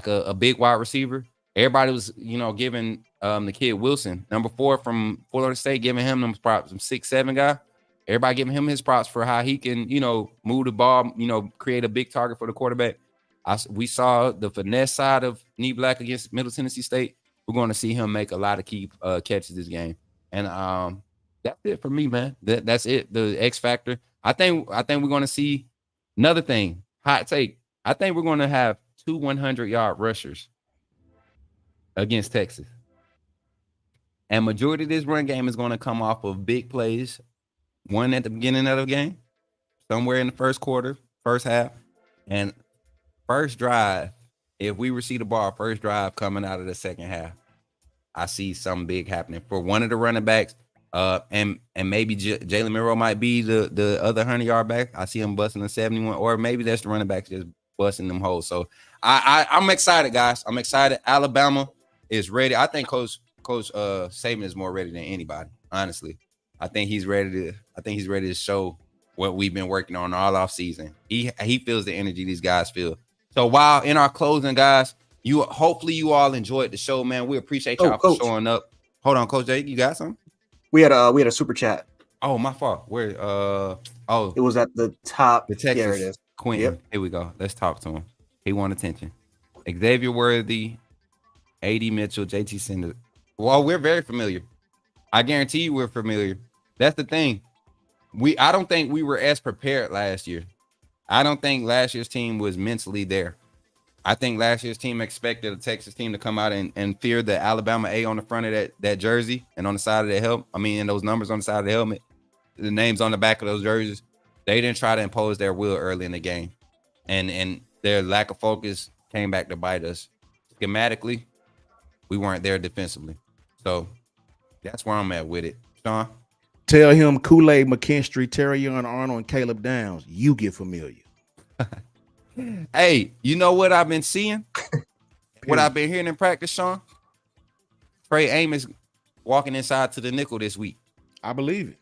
a big wide receiver. Everybody was, giving the kid Wilson, number 4 from Florida State, giving him them props, some 6'7" guy. Everybody giving him his props for how he can, move the ball, create a big target for the quarterback. We saw the finesse side of Knee-Black against Middle Tennessee State. We're going to see him make a lot of key catches this game. And that's it for me, man. That's it. The X factor. I think we're going to see another thing. Hot take. I think we're going to have 2 100-yard rushers against Texas. And majority of this run game is going to come off of big plays. One at the beginning of the game, somewhere in the first quarter, first half, and first drive. If we receive the ball, first drive coming out of the second half, I see something big happening for one of the running backs. And maybe Jalen Milroe might be the other 100-yard back. I see him busting a 71, or maybe that's the running back just busting them holes. So I'm excited, guys. I'm excited. Alabama is ready. I think Coach Coach Saban is more ready than anybody. Honestly, I think he's ready to show what we've been working on all off season. He feels the energy these guys feel. So while in our closing, guys, hopefully you all enjoyed the show, man. We appreciate y'all for showing up. Hold on, Coach Jerick, you got something? We had a super chat. Oh, my fault. Where it was at the top. The Texas. There it is. Quentin. Yep. Here we go. Let's talk to him. He want attention. Xavier Worthy, AD Mitchell, JT Sanders. Well, we're very familiar. I guarantee you we're familiar. That's the thing. I don't think we were as prepared last year. I don't think last year's team was mentally there. I think last year's team expected a Texas team to come out and fear the Alabama A on the front of that jersey and on the side of the helmet. I mean, and those numbers on the side of the helmet, the names on the back of those jerseys. They didn't try to impose their will early in the game. And their lack of focus came back to bite us. Schematically, we weren't there defensively. So that's where I'm at with it. Shawn? Tell him Kool-Aid McKinstry, Terrion Arnold, and Caleb Downs. You get familiar. Hey, you know what I've been seeing? What I've been hearing in practice, Shawn? Trey Amos walking inside to the nickel this week. I believe it.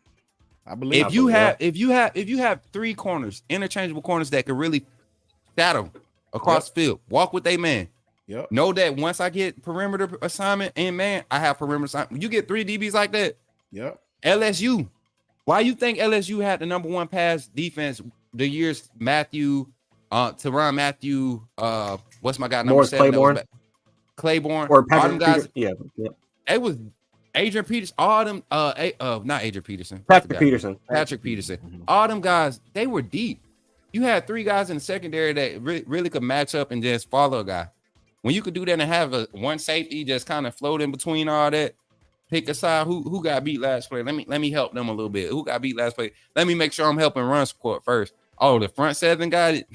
If you have three corners, interchangeable corners that could really shadow across the field, walk with a man. Yep. Know that once I get perimeter assignment and man, I have perimeter assignment. You get three DBs like that. Yep. LSU. Why you think LSU had the number one pass defense the years Tyrann Mathieu, what's my guy number Morris 7? Claiborne. Or Patrick guys. Yeah. It was Adrian Peterson, all them, not Adrian Peterson. Patrick Peterson. Mm-hmm. All them guys, they were deep. You had three guys in the secondary that really could match up and just follow a guy. When you could do that and have one safety just kind of float in between all that, pick a side. Who got beat last play? Let me help them a little bit. Who got beat last play? Let me make sure I'm helping run support first. Oh, the front seven got it.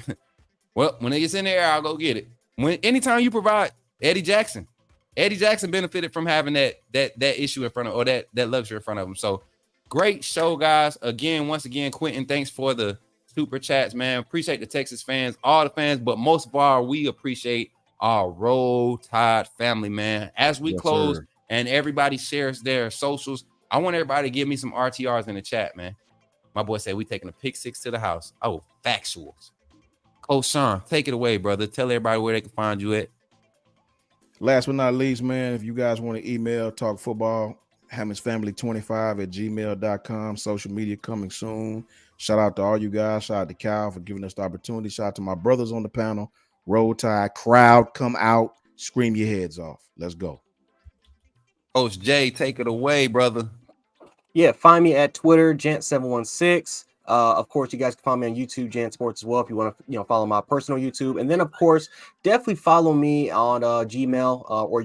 Well, when it gets in the air, I'll go get it. Anytime you provide Eddie Jackson benefited from having that issue in front of, or that luxury in front of him. So great show, guys. Once again, Quentin, thanks for the super chats, man. Appreciate the Texas fans, all the fans, but most of all, we appreciate our Roll Tide family, man. As we close and everybody shares their socials, I want everybody to give me some RTRs in the chat, man. My boy said we taking a pick 6 to the house. Oh, factuals. Coach Shawn, take it away, brother. Tell everybody where they can find you at. Last but not least, man, if you guys want to email Talk Football, HammondsFamily25@gmail.com. Social media coming soon. Shout out to all you guys. Shout out to Cal for giving us the opportunity. Shout out to my brothers on the panel. Roll Tide, crowd, come out, scream your heads off. Let's go. Coach Jay, take it away, brother. Yeah, find me at Twitter, Jant716. Of course, you guys can find me on YouTube, Jan Sports, as well, if you want to, follow my personal YouTube. And then, of course, definitely follow me on Gmail, or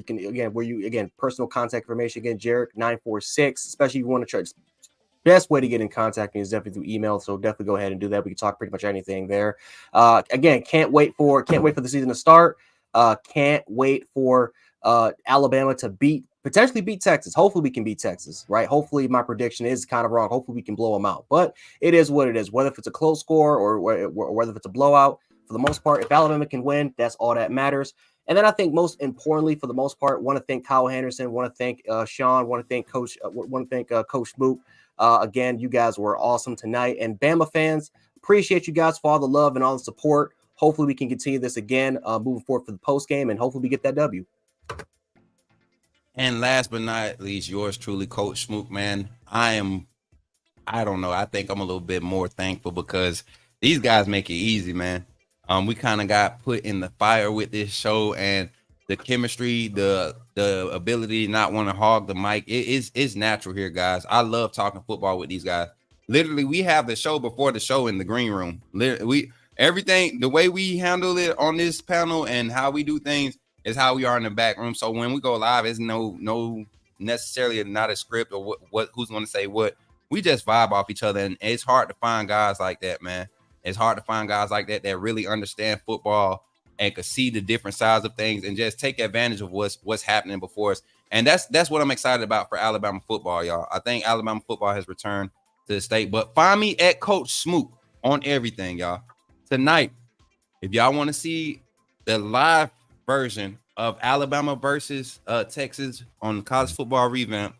you can personal contact information. Again, Jerick946. Especially if you want to try. Best way to get in contact with me is definitely through email. So definitely go ahead and do that. We can talk pretty much anything there. Again, can't wait for the season to start. Can't wait for Alabama to potentially beat Texas. Hopefully we can beat Texas, right? Hopefully my prediction is kind of wrong. Hopefully we can blow them out, but it is what it is. Whether if it's a close score or whether if it's a blowout, for the most part, if Alabama can win, that's all that matters. And then I think most importantly, for the most part, want to thank Kyle Henderson, want to thank Shawn, want to thank Coach Smook. Again, you guys were awesome tonight. And Bama fans, appreciate you guys for all the love and all the support. Hopefully we can continue this again moving forward for the post game, and hopefully we get that W. And last but not least, yours truly, Coach Smook, man. I don't know. I think I'm a little bit more thankful because these guys make it easy, man. We kind of got put in the fire with this show, and the chemistry, the ability to not want to hog the mic, it's natural here, guys. I love talking football with these guys. Literally, we have the show before the show in the green room. Everything, the way we handle it on this panel and how we do things is how we are in the back room. So when we go live, it's no necessarily not a script or what who's going to say what. We just vibe off each other, and it's hard to find guys like that, man. It's hard to find guys like that really understand football and could see the different sides of things and just take advantage of what's happening before us. And that's what I'm excited about for Alabama football, y'all. I think Alabama football has returned to the state. But find me at Coach Smook on everything, y'all. Tonight, if y'all want to see the live version of Alabama versus Texas on college football revamp,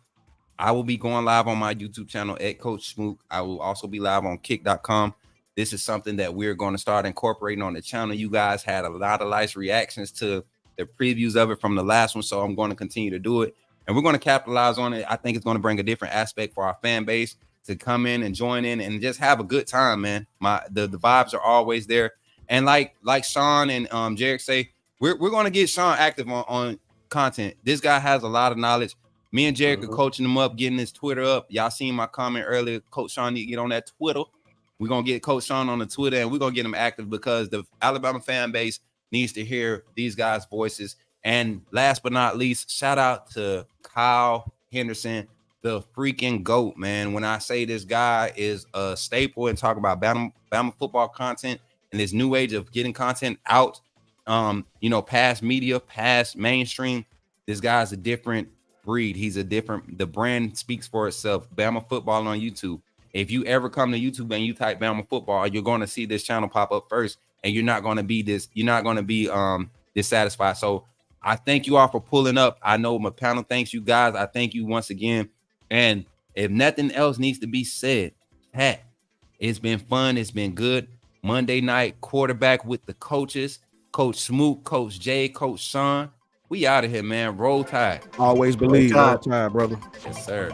I will be going live on my YouTube channel at Coach Smook. I will also be live on kick.com. This is something that we're going to start incorporating on the channel. You guys had a lot of nice reactions to the previews of it from the last one, so I'm going to continue to do it. And we're going to capitalize on it. I think it's going to bring a different aspect for our fan base to come in and join in and just have a good time, man. The vibes are always there. And like Shawn and Jerick say, we're going to get Shawn active on content. This guy has a lot of knowledge. Me and Jerick are coaching him up, getting his Twitter up. Y'all seen my comment earlier. Coach Shawn need to get on that Twitter. We're going to get Coach Shawn on the Twitter, and we're going to get him active because the Alabama fan base needs to hear these guys' voices. And last but not least, shout out to Kyle Henderson, the freaking GOAT, man. When I say this guy is a staple and talk about Bama football content and this new age of getting content out, past media, past mainstream, this guy's a different breed. The brand speaks for itself. Bama football on YouTube. If you ever come to YouTube and you type Bama football, you're going to see this channel pop up first, and you're not going to be dissatisfied. So I thank you all for pulling up. I know my panel thanks you guys. I thank you once again. And if nothing else needs to be said, it's been fun. It's been good. Monday night quarterback with the coaches, Coach Smook, Coach Jay, Coach Shawn. We out of here, man. Roll Tide. Always believe. Roll Tide, brother. Yes, sir.